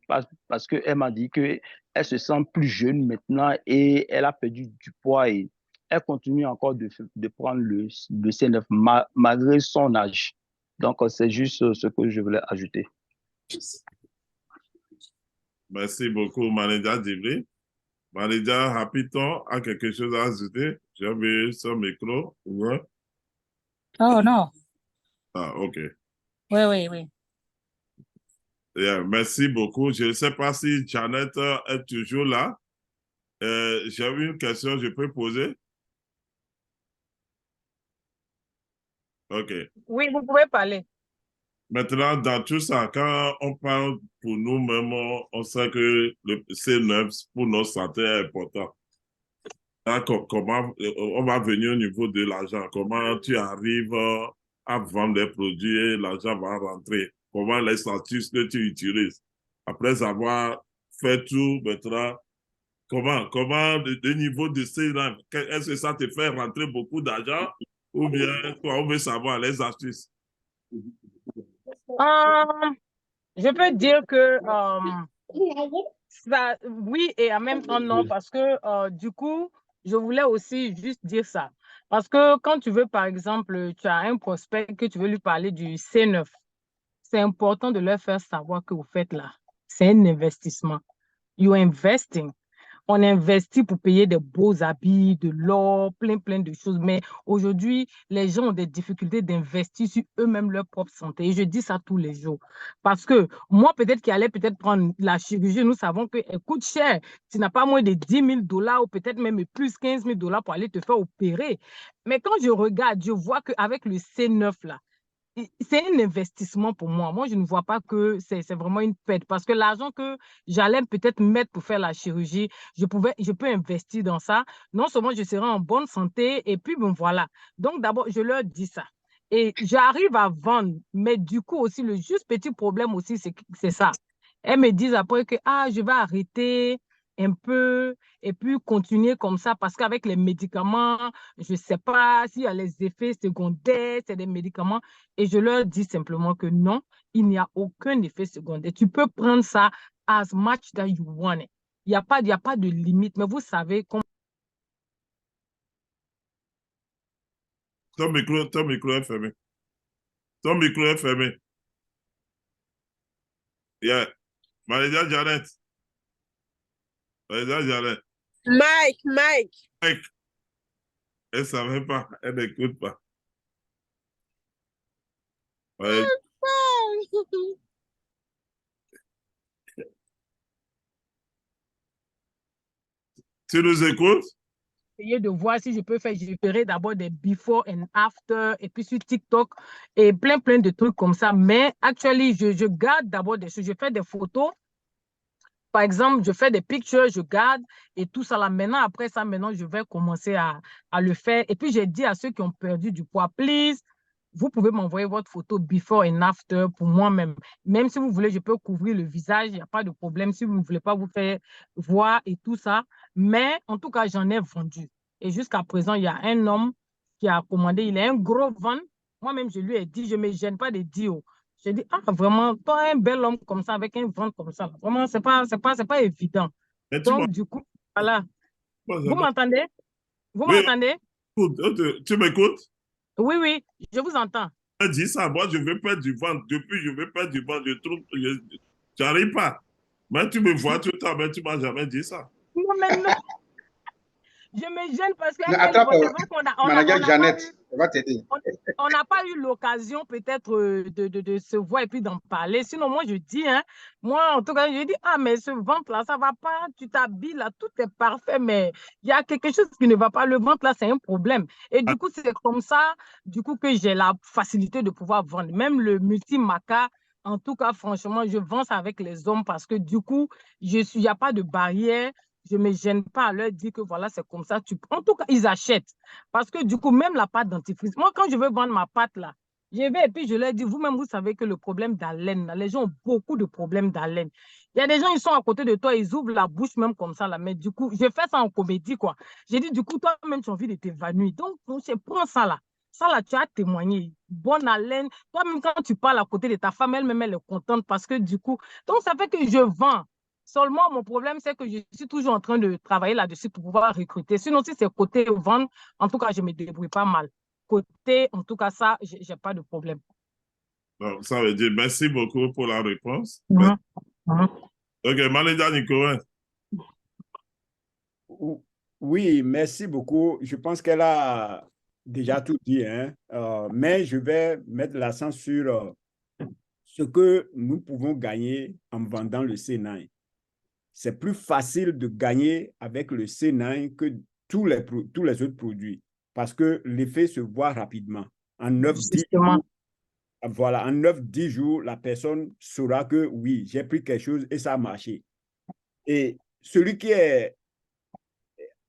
parce qu'elle m'a dit qu'elle se sent plus jeune maintenant et elle a perdu du poids et elle continue encore de prendre le C9 malgré son âge. Donc, c'est juste ce que je voulais ajouter. Merci beaucoup, Maléda Dibré. Maléda, rapidement, a quelque chose à ajouter? J'ai vu son micro. Ouais. Oh, non. Ah, OK. Oui. Yeah, merci beaucoup. Je ne sais pas si Janet est toujours là. J'ai une question, je peux poser? OK. Oui, vous pouvez parler. Maintenant, dans tout ça, quand on parle pour nous-mêmes, on sait que le C9 pour notre santé est important. Là, comment on va venir au niveau de l'argent? Comment tu arrives à vendre des produits et l'argent va rentrer? Comment les astuces que tu utilises? Après avoir fait tout, maintenant, comment le niveau de C9, est-ce que ça te fait rentrer beaucoup d'argent ou bien on veut savoir les astuces? Je peux dire que ça, oui et en même temps non, parce que du coup, je voulais aussi juste dire ça. Parce que quand tu veux, par exemple, tu as un prospect que tu veux lui parler du C9, c'est important de leur faire savoir que vous faites là. C'est un investissement. You're investing. On investit pour payer des beaux habits, de l'or, plein de choses. Mais aujourd'hui, les gens ont des difficultés d'investir sur eux-mêmes leur propre santé. Et je dis ça tous les jours. Parce que moi, peut-être qu'il allait peut-être prendre la chirurgie, nous savons qu'elle coûte cher. Tu n'as pas moins de 10 000 $ ou peut-être même plus 15 000 $ pour aller te faire opérer. Mais quand je regarde, je vois qu'avec le C9 là, c'est un investissement pour moi. Moi, je ne vois pas que c'est vraiment une perte parce que l'argent que j'allais peut-être mettre pour faire la chirurgie, je peux investir dans ça. Non seulement je serai en bonne santé et puis bon, voilà. Donc, d'abord, je leur dis ça. Et j'arrive à vendre, mais du coup aussi, le juste petit problème aussi, c'est ça. Elles me disent après que je vais arrêter un peu et puis continuer comme ça parce qu'avec les médicaments, je ne sais pas s'il y a les effets secondaires, c'est des médicaments. Et je leur dis simplement que non, il n'y a aucun effet secondaire. Tu peux prendre ça as much that you want it. Il n'y a pas de limite, mais vous savez comment. Ton micro est fermé. Ton micro est fermé. Yeah. Maléda Janet. Maléda Janet. Mike. Elle ne savait pas. Elle n'écoute pas. Ouais. Tu nous écoutes? Essayer de voir si je peux faire, je ferai d'abord des before and after et puis sur TikTok et plein de trucs comme ça. Mais actuellement, je garde d'abord des choses. Je fais des photos. Par exemple, je fais des pictures, je garde et tout ça là. Maintenant, après ça, je vais commencer à le faire. Et puis, j'ai dit à ceux qui ont perdu du poids, please, vous pouvez m'envoyer votre photo before and after pour moi-même. Même si vous voulez, je peux couvrir le visage, il n'y a pas de problème. Si vous ne voulez pas vous faire voir et tout ça. Mais en tout cas, j'en ai vendu. Et jusqu'à présent, il y a un homme qui a commandé, il est un gros van. Moi-même, je lui ai dit, je ne me gêne pas de dire. J'ai dit, ah, vraiment, toi, un bel homme comme ça, avec un ventre comme ça, vraiment, c'est pas évident. Donc, du coup, voilà. Vous m'entendez? Vous m'entendez? Tu m'écoutes? Oui, oui, je vous entends. Dis ça, moi, je veux perdre du ventre. Depuis, je veux perdre du ventre. Je n'arrive pas. Mais tu me vois tout le temps, mais tu ne m'as jamais dit ça. Non, mais non. Je me gêne parce que Manager Jeannette, elle va t'aider. On n'a pas eu l'occasion peut-être de se voir et puis d'en parler. Sinon, moi, je dis, hein, moi, en tout cas, je dis, ah, mais ce ventre-là, ça ne va pas, tu t'habilles là, tout est parfait, mais il y a quelque chose qui ne va pas. Le ventre-là, c'est un problème. Et du coup, c'est comme ça, du coup, que j'ai la facilité de pouvoir vendre. Même le multi-maca, en tout cas, franchement, je vends ça avec les hommes parce que du coup, il n'y a pas de barrière. Je ne me gêne pas à leur dire que voilà, c'est comme ça. En tout cas, ils achètent. Parce que du coup, même la pâte dentifrice, moi, quand je veux vendre ma pâte là, je vais et puis je leur dis, vous-même, vous savez que le problème d'haleine, les gens ont beaucoup de problèmes d'haleine. Il y a des gens, ils sont à côté de toi, ils ouvrent la bouche même comme ça là. Mais du coup, je fais ça en comédie, quoi. J'ai dit, du coup, toi-même, tu as envie de t'évanouir. Donc, je prends ça là. Ça là, tu as témoigné. Bonne haleine. Toi-même, quand tu parles à côté de ta femme, elle-même, elle est contente parce que du coup, donc ça fait que je vends. Seulement, mon problème, c'est que je suis toujours en train de travailler là-dessus pour pouvoir recruter. Sinon, si c'est côté vendre, en tout cas, je me débrouille pas mal. Côté, en tout cas, ça, je n'ai pas de problème. Donc, ça veut dire merci beaucoup pour la réponse. Ok, Manager Nicolas. Oui, merci beaucoup. Je pense qu'elle a déjà tout dit, hein? Mais je vais mettre l'accent sur ce que nous pouvons gagner en vendant le C9. C'est plus facile de gagner avec le C9 que tous les autres produits parce que l'effet se voit rapidement. En 9-10 jours, voilà, en 9-10 jours, la personne saura que oui, j'ai pris quelque chose et ça a marché. Et celui qui est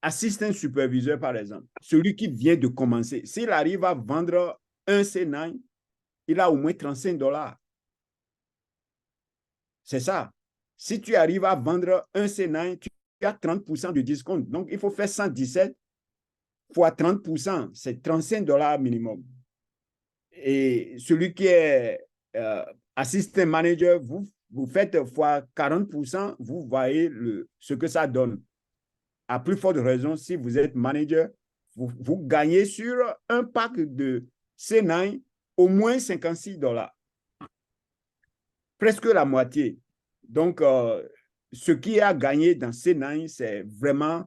assistant superviseur, par exemple, celui qui vient de commencer, s'il arrive à vendre un C9, il a au moins $35. C'est ça. Si tu arrives à vendre un C9, tu as 30% de discount. Donc, il faut faire 117 fois 30%, c'est $35 minimum. Et celui qui est assistant manager, vous faites fois 40%, vous voyez ce que ça donne. À plus forte raison, si vous êtes manager, vous gagnez sur un pack de C9 au moins $56. Presque la moitié. Donc, ce qui a gagné dans C9, c'est vraiment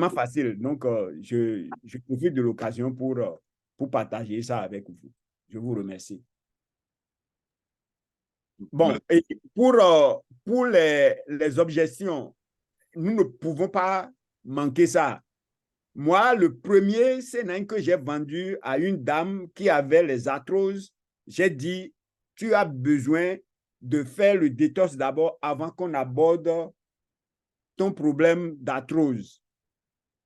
facile. Donc, je profite de l'occasion pour partager ça avec vous. Je vous remercie. Bon, et pour les objections, nous ne pouvons pas manquer ça. Moi, le premier C9 que j'ai vendu à une dame qui avait les arthroses, j'ai dit, tu as besoin de faire le détox d'abord avant qu'on aborde ton problème d'arthrose.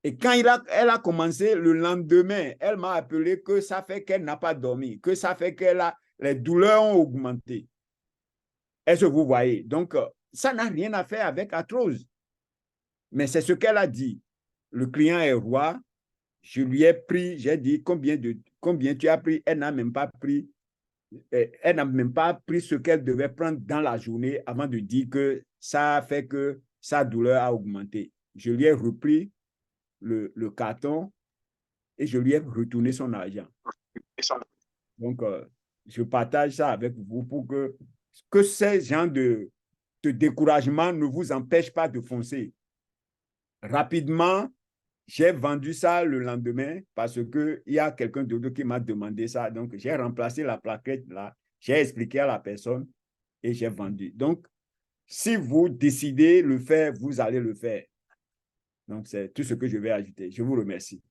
Et quand elle a commencé, le lendemain, elle m'a appelé que ça fait qu'elle n'a pas dormi, que ça fait que les douleurs ont augmenté. Est-ce que vous voyez? Donc, ça n'a rien à faire avec arthrose. Mais c'est ce qu'elle a dit. Le client est roi. Je lui ai pris, j'ai dit combien tu as pris. Elle n'a même pas pris ce qu'elle devait prendre dans la journée avant de dire que ça fait que sa douleur a augmenté. Je lui ai repris le carton et je lui ai retourné son argent. Donc, je partage ça avec vous pour que ces gens de découragement ne vous empêchent pas de foncer. Rapidement, j'ai vendu ça le lendemain parce qu'il y a quelqu'un d'autre qui m'a demandé ça. Donc, j'ai remplacé la plaquette là, j'ai expliqué à la personne et j'ai vendu. Donc, si vous décidez de le faire, vous allez le faire. Donc, c'est tout ce que je vais ajouter. Je vous remercie.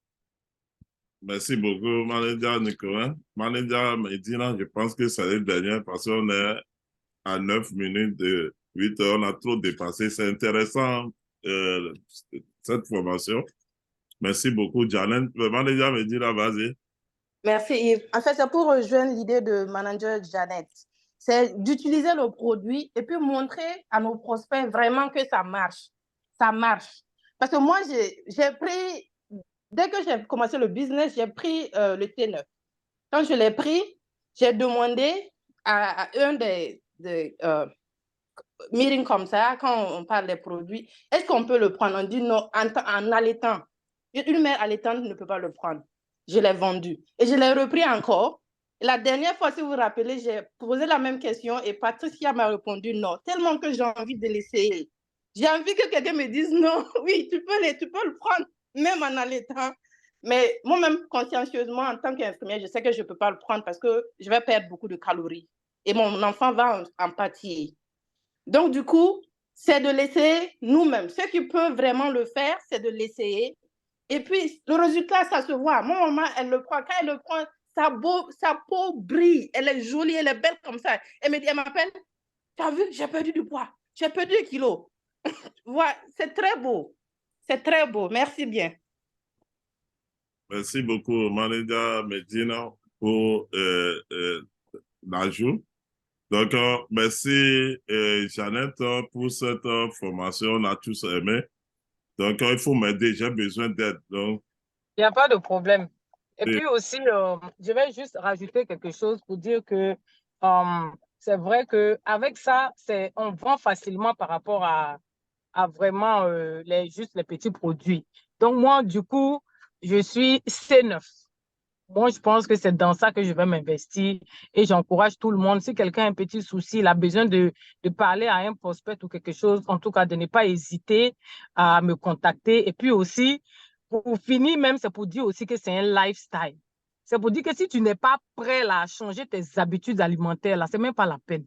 Merci beaucoup, Manager Nicolas. Manager Medina, je pense que c'est le dernier parce qu'on est à 9 minutes de 8 heures. On a trop dépassé. C'est intéressant, cette formation. Merci beaucoup, Janet. Le manager Medina, vas-y. Merci, Yves. En fait, c'est pour rejoindre l'idée de Manager Janet. C'est d'utiliser le produit et puis montrer à nos prospects vraiment que ça marche. Ça marche. Parce que moi, j'ai pris, dès que j'ai commencé le business, j'ai pris le T9. Quand je l'ai pris, j'ai demandé à un des meetings comme ça, quand on parle des produits, est-ce qu'on peut le prendre? On dit non, en allaitant. Une mère allaitante ne peut pas le prendre. Je l'ai vendu. Et je l'ai repris encore. La dernière fois, si vous vous rappelez, j'ai posé la même question et Patricia m'a répondu non, tellement que j'ai envie de l'essayer. J'ai envie que quelqu'un me dise non, oui, tu peux le prendre, même en allaitant. Mais moi-même, consciencieusement, en tant qu'infirmière, je sais que je ne peux pas le prendre parce que je vais perdre beaucoup de calories. Et mon enfant va en pâtir. Donc, du coup, c'est de l'essayer nous-mêmes. Ceux qui peuvent vraiment le faire, c'est de l'essayer. Et puis, le résultat, ça se voit. Mon maman, elle le prend. Quand elle le prend, sa peau brille. Elle est jolie, elle est belle comme ça. Elle m'appelle, tu as vu, j'ai perdu du poids. J'ai perdu 1 kilo. Voilà, c'est très beau. C'est très beau. Merci bien. Merci beaucoup, Manager Medina, pour l'ajout. Donc, merci, Jeannette, pour cette formation. On a tous aimé. Donc, il faut m'aider. J'ai besoin d'aide. Donc, il n'y a pas de problème. Et puis aussi, je vais juste rajouter quelque chose pour dire que c'est vrai qu'avec ça, on vend facilement par rapport à vraiment juste les petits produits. Donc, moi, du coup, je suis C9. Moi, je pense que c'est dans ça que je vais m'investir et j'encourage tout le monde. Si quelqu'un a un petit souci, il a besoin de parler à un prospect ou quelque chose, en tout cas, de ne pas hésiter à me contacter. Et puis aussi, pour finir même, c'est pour dire aussi que c'est un lifestyle. C'est pour dire que si tu n'es pas prêt là, à changer tes habitudes alimentaires, là, c'est même pas la peine.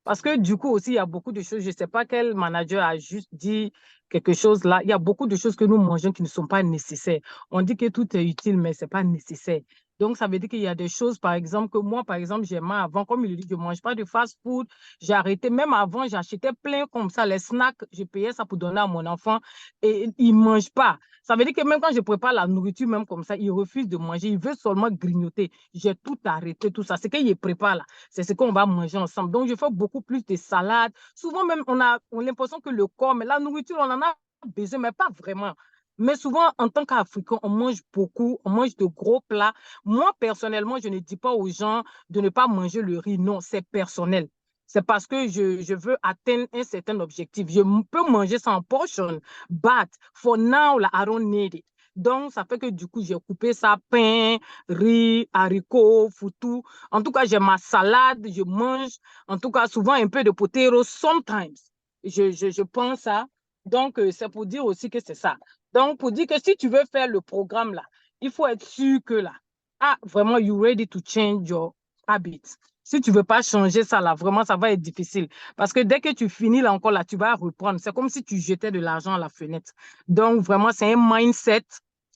Parce que du coup aussi, il y a beaucoup de choses, je ne sais pas quel manager a juste dit quelque chose là, il y a beaucoup de choses que nous mangeons qui ne sont pas nécessaires. On dit que tout est utile, mais ce n'est pas nécessaire. Donc, ça veut dire qu'il y a des choses, par exemple, que moi, par exemple, j'aimais avant, comme il dit, je ne mange pas de fast-food. J'ai arrêté, même avant, j'achetais plein comme ça, les snacks, je payais ça pour donner à mon enfant et il ne mange pas. Ça veut dire que même quand je prépare la nourriture, même comme ça, il refuse de manger, il veut seulement grignoter. J'ai tout arrêté, tout ça. Ce qu'il prépare là, c'est ce qu'on va manger ensemble. Donc, je fais beaucoup plus de salades. Souvent même, on a l'impression que le corps, mais la nourriture, on en a besoin, mais pas vraiment. Mais souvent, en tant qu'Africain, on mange beaucoup, on mange de gros plats. Moi, personnellement, je ne dis pas aux gens de ne pas manger le riz. Non, c'est personnel. C'est parce que je veux atteindre un certain objectif. Je peux manger ça en portion, but for now, I don't need it. Donc, ça fait que du coup, j'ai coupé ça, pain, riz, haricots, foutou. En tout cas, j'ai ma salade, je mange. En tout cas, souvent un peu de potato, sometimes. Je pense ça. Donc, c'est pour dire aussi que c'est ça. Donc, pour dire que si tu veux faire le programme là, il faut être sûr que là, vraiment, you're ready to change your habits. Si tu ne veux pas changer ça là, vraiment, ça va être difficile. Parce que dès que tu finis là encore là, tu vas reprendre. C'est comme si tu jetais de l'argent à la fenêtre. Donc, vraiment, c'est un mindset.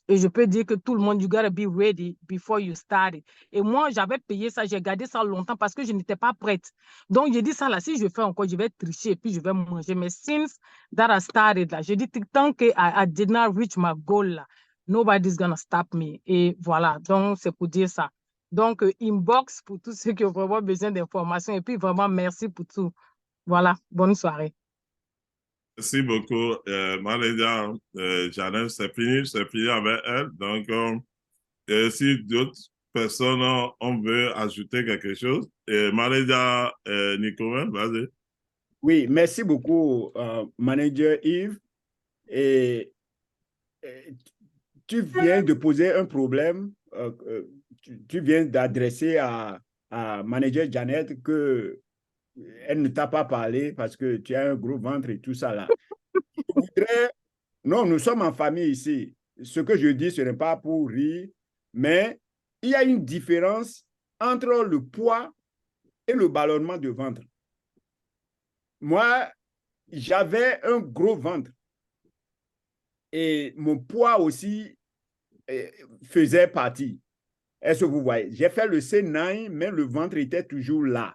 Et je peux dire que tout le monde, you gotta be ready before you start it. Et moi, j'avais payé ça, j'ai gardé ça longtemps parce que je n'étais pas prête. Donc, j'ai dit ça là, si je fais encore, je vais tricher et puis je vais manger. Mais since that I started là, j'ai dit tant que I did not reach my goal là, nobody's gonna stop me. Et voilà, donc c'est pour dire ça. Donc, inbox pour tous ceux qui ont vraiment besoin d'informations. Et puis, vraiment, merci pour tout. Voilà, bonne soirée. Merci beaucoup, Manager Jeannette. C'est fini avec elle. Donc, si d'autres personnes on veut ajouter quelque chose, Manager Nicolas, vas-y. Oui, merci beaucoup, Manager Yves. Et tu viens de poser un problème, tu viens d'adresser à Manager Jeannette que elle ne t'a pas parlé parce que tu as un gros ventre et tout ça là. Non, nous sommes en famille ici. Ce que je dis, ce n'est pas pour rire, mais il y a une différence entre le poids et le ballonnement de ventre. Moi, j'avais un gros ventre et mon poids aussi faisait partie. Est-ce que vous voyez? J'ai fait le C9, mais le ventre était toujours là.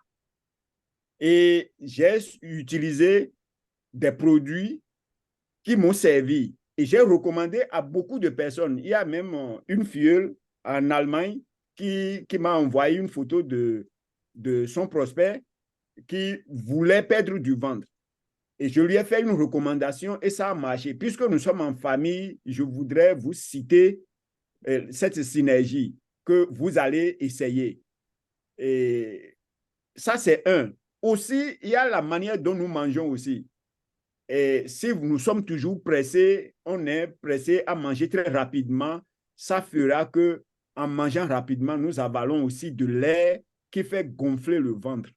Et j'ai utilisé des produits qui m'ont servi. Et j'ai recommandé à beaucoup de personnes. Il y a même une filleule en Allemagne qui m'a envoyé une photo de son prospect qui voulait perdre du ventre. Et je lui ai fait une recommandation et ça a marché. Puisque nous sommes en famille, je voudrais vous citer cette synergie que vous allez essayer. Et ça, c'est un. Aussi, il y a la manière dont nous mangeons aussi. Et si nous sommes toujours pressés, on est pressé à manger très rapidement, ça fera que en mangeant rapidement, nous avalons aussi de l'air qui fait gonfler le ventre.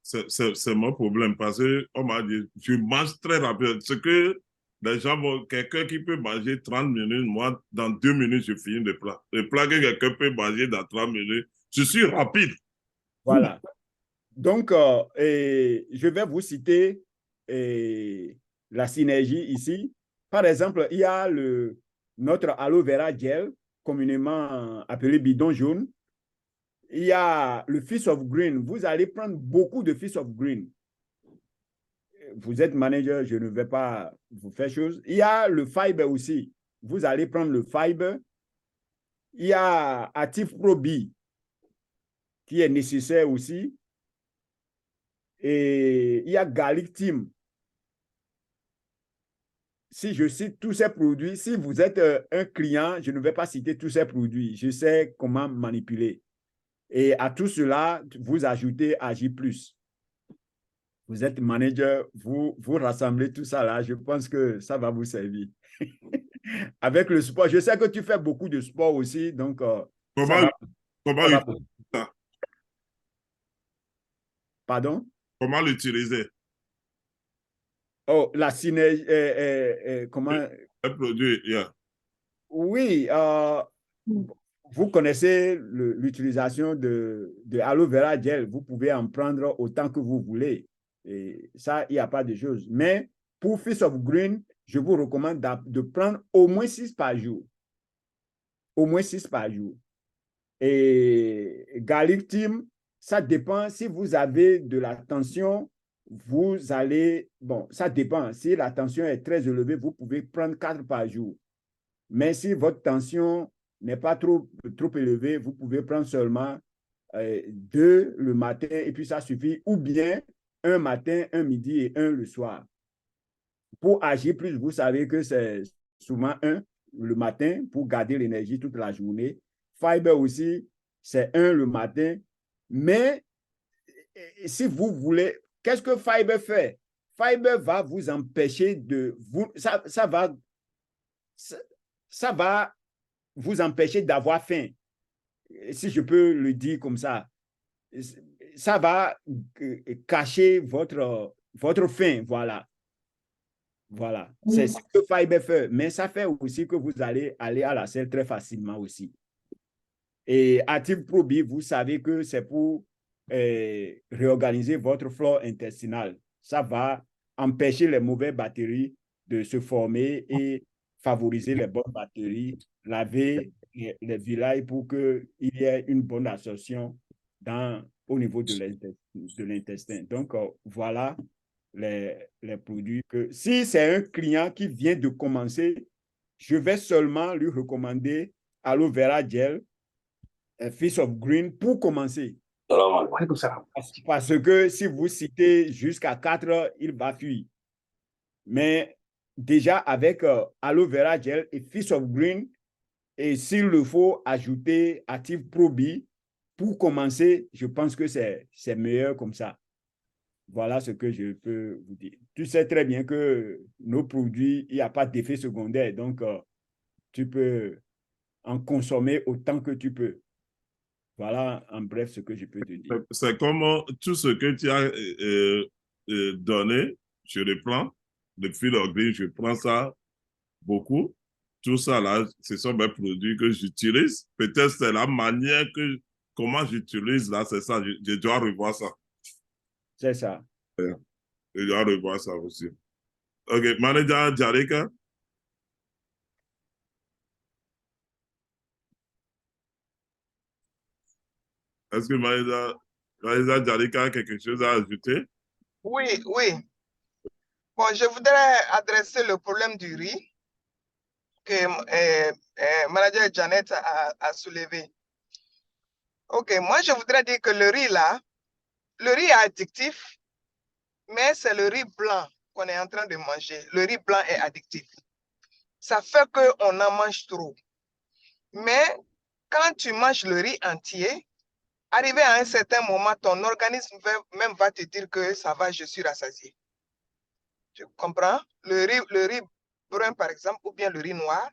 C'est mon problème parce qu'on m'a dit, je mange très rapidement. Ce que les gens vont, quelqu'un qui peut manger 30 minutes, moi, dans 2 minutes, je finis le plat. Le plat que quelqu'un peut manger dans 30 minutes, je suis rapide. Voilà. Donc, je vais vous citer la synergie ici. Par exemple, il y a notre aloe vera gel, communément appelé bidon jaune. Il y a le Fist of Green. Vous allez prendre beaucoup de Fist of Green. Vous êtes manager, je ne vais pas vous faire chose. Il y a le fiber aussi. Vous allez prendre le fiber. Il y a Active Pro B qui est nécessaire aussi. Et il y a Garlic Team. Si je cite tous ces produits, si vous êtes un client, je ne vais pas citer tous ces produits. Je sais comment manipuler. Et à tout cela, vous ajoutez Agi+. Vous êtes manager, vous rassemblez tout ça là. Je pense que ça va vous servir. Avec le sport, je sais que tu fais beaucoup de sport aussi. Donc, Pardon? Comment l'utiliser? Oh, la synergie, comment? Un produit, yeah. Oui, vous connaissez l'utilisation de aloe vera gel. Vous pouvez en prendre autant que vous voulez. Et ça, il n'y a pas de chose. Mais pour Fist of Green, je vous recommande de prendre au moins 6 par jour. Au moins 6 par jour. Et Garlic Team, ça dépend. Si vous avez de la tension, vous allez... Bon, ça dépend. Si la tension est très élevée, vous pouvez prendre 4 par jour. Mais si votre tension n'est pas trop élevée, vous pouvez prendre seulement 2 le matin et puis ça suffit. Ou bien un matin, un midi et un le soir. Pour agir plus, vous savez que c'est souvent un le matin pour garder l'énergie toute la journée. Fiber aussi, c'est un le matin. Mais si vous voulez, qu'est-ce que Fiber fait? Fiber va vous empêcher de... Ça va vous empêcher d'avoir faim. Si je peux le dire comme ça. Ça va cacher votre faim, voilà. Voilà, c'est ce que Fiber fait, mais ça fait aussi que vous allez aller à la selle très facilement aussi. Et Active Pro B, vous savez que c'est pour réorganiser votre flore intestinale. Ça va empêcher les mauvaises bactéries de se former et favoriser les bonnes bactéries, laver les vilailles pour qu'il y ait une bonne absorption au niveau de l'intestin. Donc, voilà les produits que... Si c'est un client qui vient de commencer, je vais seulement lui recommander aloe vera gel, Fist of Green pour commencer. Parce que si vous citez jusqu'à 4, il va fuir. Mais déjà avec aloe vera gel et Fist of Green, et s'il le faut, ajouter Active Pro B pour commencer, je pense que c'est meilleur comme ça. Voilà ce que je peux vous dire. Tu sais très bien que nos produits, il n'y a pas d'effet secondaire. Donc, tu peux en consommer autant que tu peux. Voilà, en bref, ce que je peux te dire. C'est comme tout ce que tu as donné, je le prends. Le fil of green, je prends ça beaucoup. Tout ça, là, ce sont mes produits que j'utilise. Peut-être c'est la manière comment j'utilise, là, c'est ça. Je dois revoir ça. C'est ça. Je dois revoir ça aussi. OK, Manager Jarika. Est-ce que Manager Jarika a quelque chose à ajouter? Oui, oui. Bon, je voudrais adresser le problème du riz que Manager Janet a soulevé. OK, moi, je voudrais dire que le riz, là, le riz est addictif, mais c'est le riz blanc qu'on est en train de manger, le riz blanc est addictif. Ça fait qu'on en mange trop. Mais quand tu manges le riz entier, arrivé à un certain moment, ton organisme même va te dire que ça va, je suis rassasié. Tu comprends? Le riz brun, par exemple, ou bien le riz noir,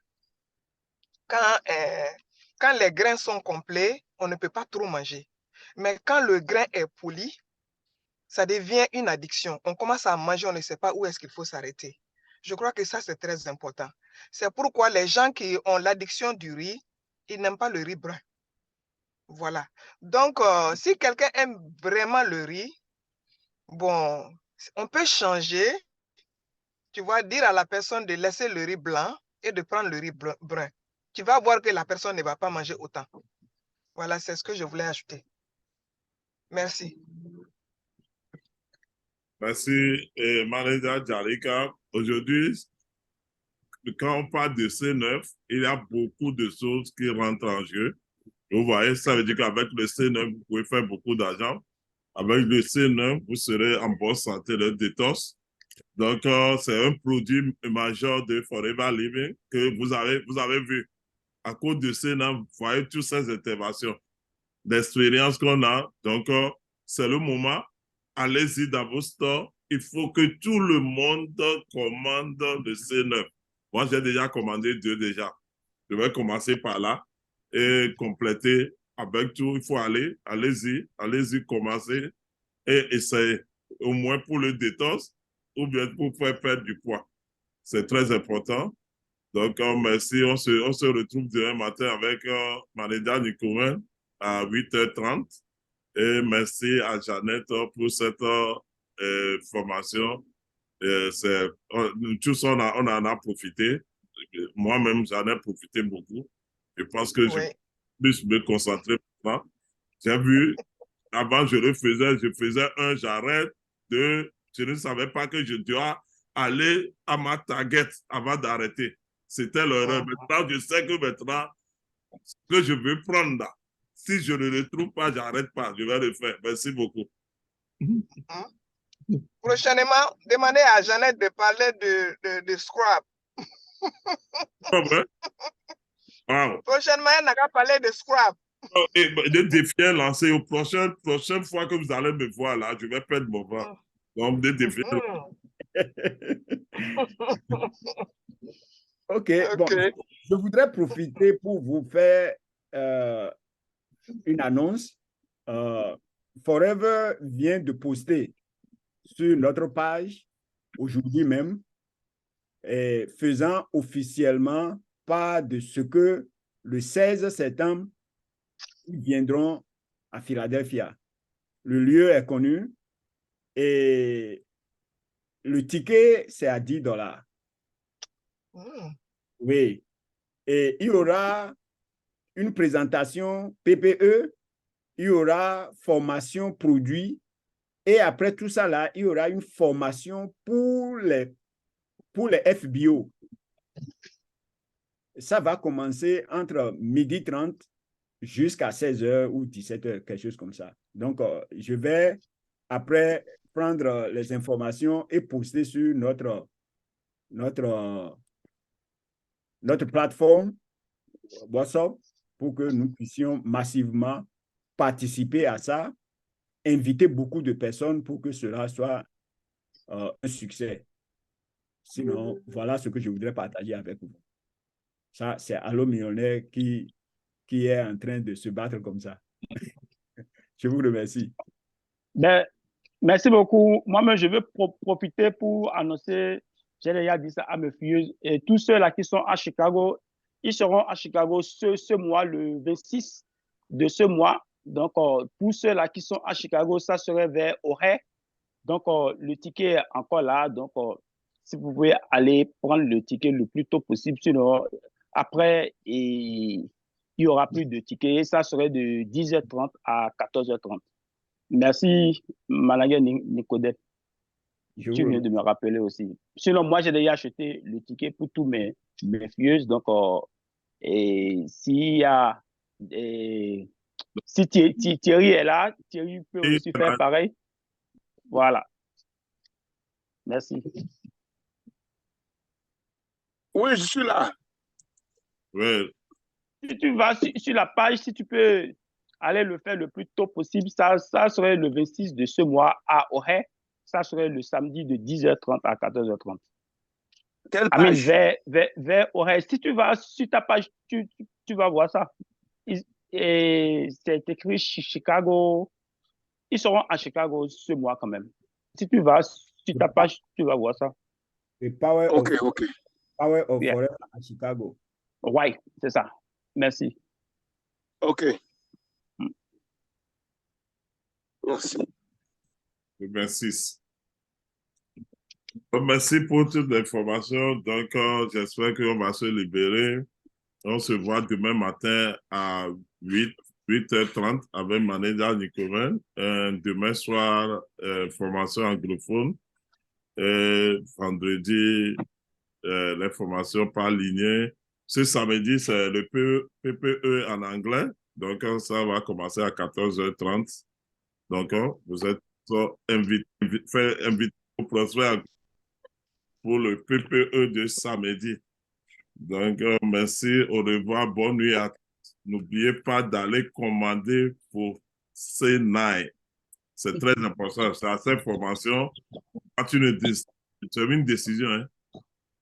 quand les grains sont complets, on ne peut pas trop manger. Mais quand le grain est poli, ça devient une addiction. On commence à manger, on ne sait pas où est-ce qu'il faut s'arrêter. Je crois que ça, c'est très important. C'est pourquoi les gens qui ont l'addiction du riz, ils n'aiment pas le riz brun. Voilà. Donc, si quelqu'un aime vraiment le riz, bon, on peut changer, tu vois, dire à la personne de laisser le riz blanc et de prendre le riz brun. Tu vas voir que la personne ne va pas manger autant. Voilà, c'est ce que je voulais ajouter. Merci. Merci, Manager Jarika. Aujourd'hui, quand on parle de C9, il y a beaucoup de choses qui rentrent en jeu. Vous voyez, ça veut dire qu'avec le C9, vous pouvez faire beaucoup d'argent. Avec le C9, vous serez en bonne santé, le détox. Donc, c'est un produit majeur de Forever Living que vous avez vu. À cause de C9, vous voyez toutes ces interventions, d'expérience qu'on a. Donc, c'est le moment. Allez-y dans vos stores. Il faut que tout le monde commande le C9. Moi, j'ai déjà commandé 2 déjà. Je vais commencer par là et compléter avec tout. Il faut allez-y, commencer et essayer. Au moins pour le détox ou bien pour faire perdre du poids. C'est très important. Donc, merci. On se retrouve demain matin avec Manéda Nicouin à 8h30. Et merci à Jeannette pour cette formation. Nous tous, on en a profité. Moi-même, j'en ai profité beaucoup. Je pense que je peux me concentrer maintenant. J'ai vu, avant, je faisais un, j'arrête, 2, je ne savais pas que je dois aller à ma target avant d'arrêter. C'était l'erreur. Maintenant, je sais que maintenant, ce que je veux prendre là, si je ne le trouve pas, j'arrête pas. Je vais le faire. Merci beaucoup. Prochainement, demandez à Jeannette de parler de Scrap. Wow. Prochainement, elle n'a qu'à parler de Scrap. Des défis lancés aux prochaine fois que vous allez me voir là, je vais perdre mon ventre. Donc, des défis. OK. Bon, je voudrais profiter pour vous faire une annonce. Forever vient de poster sur notre page aujourd'hui même, faisant officiellement part de ce que le 16 septembre, ils viendront à Philadelphia. Le lieu est connu et le ticket, c'est à $10. Oui. Et il y aura une présentation PPE, il y aura formation produit et après tout ça là, il y aura une formation pour les FBO. Ça va commencer entre 12h30 jusqu'à 16h ou 17h, quelque chose comme ça. Donc, je vais après prendre les informations et poster sur notre plateforme WhatsApp pour que nous puissions massivement participer à ça, inviter beaucoup de personnes pour que cela soit un succès. Sinon, voilà ce que je voudrais partager avec vous. Ça, c'est Allo Millionnaire qui est en train de se battre comme ça. Je vous remercie. Ben, merci beaucoup. Moi-même, je veux profiter pour annoncer, j'ai déjà dit ça à mes filles, et tous ceux-là qui sont à Chicago, ils seront à Chicago ce mois, le 26 de ce mois. Donc, pour ceux-là qui sont à Chicago, ça serait vers O'Hare. Donc, le ticket est encore là. Donc, si vous pouvez aller prendre le ticket le plus tôt possible, sinon, après, il n'y aura plus de tickets. Ça serait de 10h30 à 14h30. Merci, Manager Nicodème. Tu viens de me rappeler aussi. Sinon, moi, j'ai déjà acheté le ticket pour tous mes filles. Donc, et s'il y a... si Thierry est là, Thierry peut aussi faire pareil. Voilà. Merci. Oui, je suis là. Oui. Si tu vas sur la page, si tu peux aller le faire le plus tôt possible, ça serait le 26 de ce mois à Auray. Ça serait le samedi de 10h30 à 14h30. Quelle page? Vers Auray. Si tu vas sur ta page, tu vas voir ça. Et c'est écrit Chicago. Ils seront à Chicago ce mois quand même. Si tu vas sur ta page, tu vas voir ça. Et Power OK. of Yeah. Forever à Chicago. Oui, c'est ça. Merci. OK. Merci. Le 26. Merci pour toute l'information. Donc, j'espère qu'on va se libérer. On se voit demain matin à 8h30 avec Manéda Nicoven. Demain soir, formation anglophone. Vendredi, l'information par lignée. Ce samedi, c'est le PPE en anglais. Donc, ça va commencer à 14h30. Donc, vous êtes invités au prospect pour le PPE de samedi. Donc, merci, au revoir, bonne nuit à tous. N'oubliez pas d'aller commander pour C9. C'est très important. C'est à cette formation. Quand tu as une décision, hein,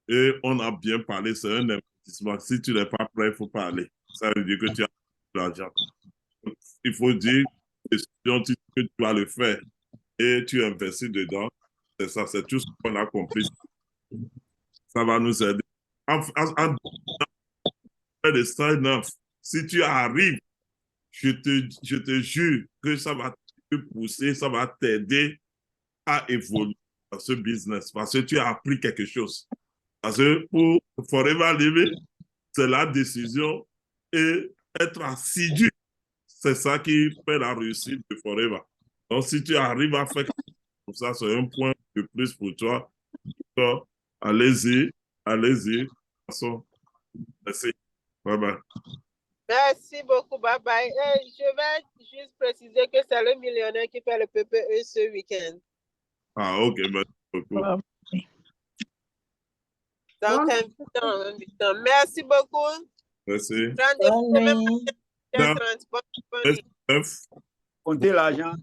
et on a bien parlé, c'est un investissement. Si tu n'es pas prêt, il ne faut pas aller. Ça veut dire que tu as de l'argent. Il faut dire que tu vas le faire et tu investis dedans. C'est ça, c'est tout ce qu'on a compris. Ça va nous aider. En de sign-off, si tu arrives, je te jure que ça va te pousser, ça va t'aider à évoluer dans ce business parce que tu as appris quelque chose. Parce que pour Forever Living, c'est la décision et être assidu. C'est ça qui fait la réussite de Forever. Donc, si tu arrives à faire quelque chose comme ça, c'est un point de plus pour toi. Donc, allez-y. Merci. Bye bye. Merci beaucoup, bye bye. Et je vais juste préciser que c'est le millionnaire qui fait le PPE ce week-end. Ah, ok, merci beaucoup. Donc, invitant. Merci beaucoup. Merci. Rendez-vous demain matin, 30. Bonne nuit. Comptez l'argent.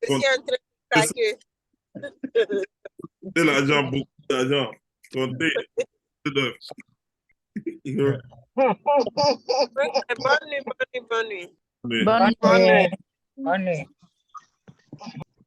Je suis en train de craquer. Comptez l'argent, beaucoup d'argent. Comptez. Bonne nuit. Bonne nuit.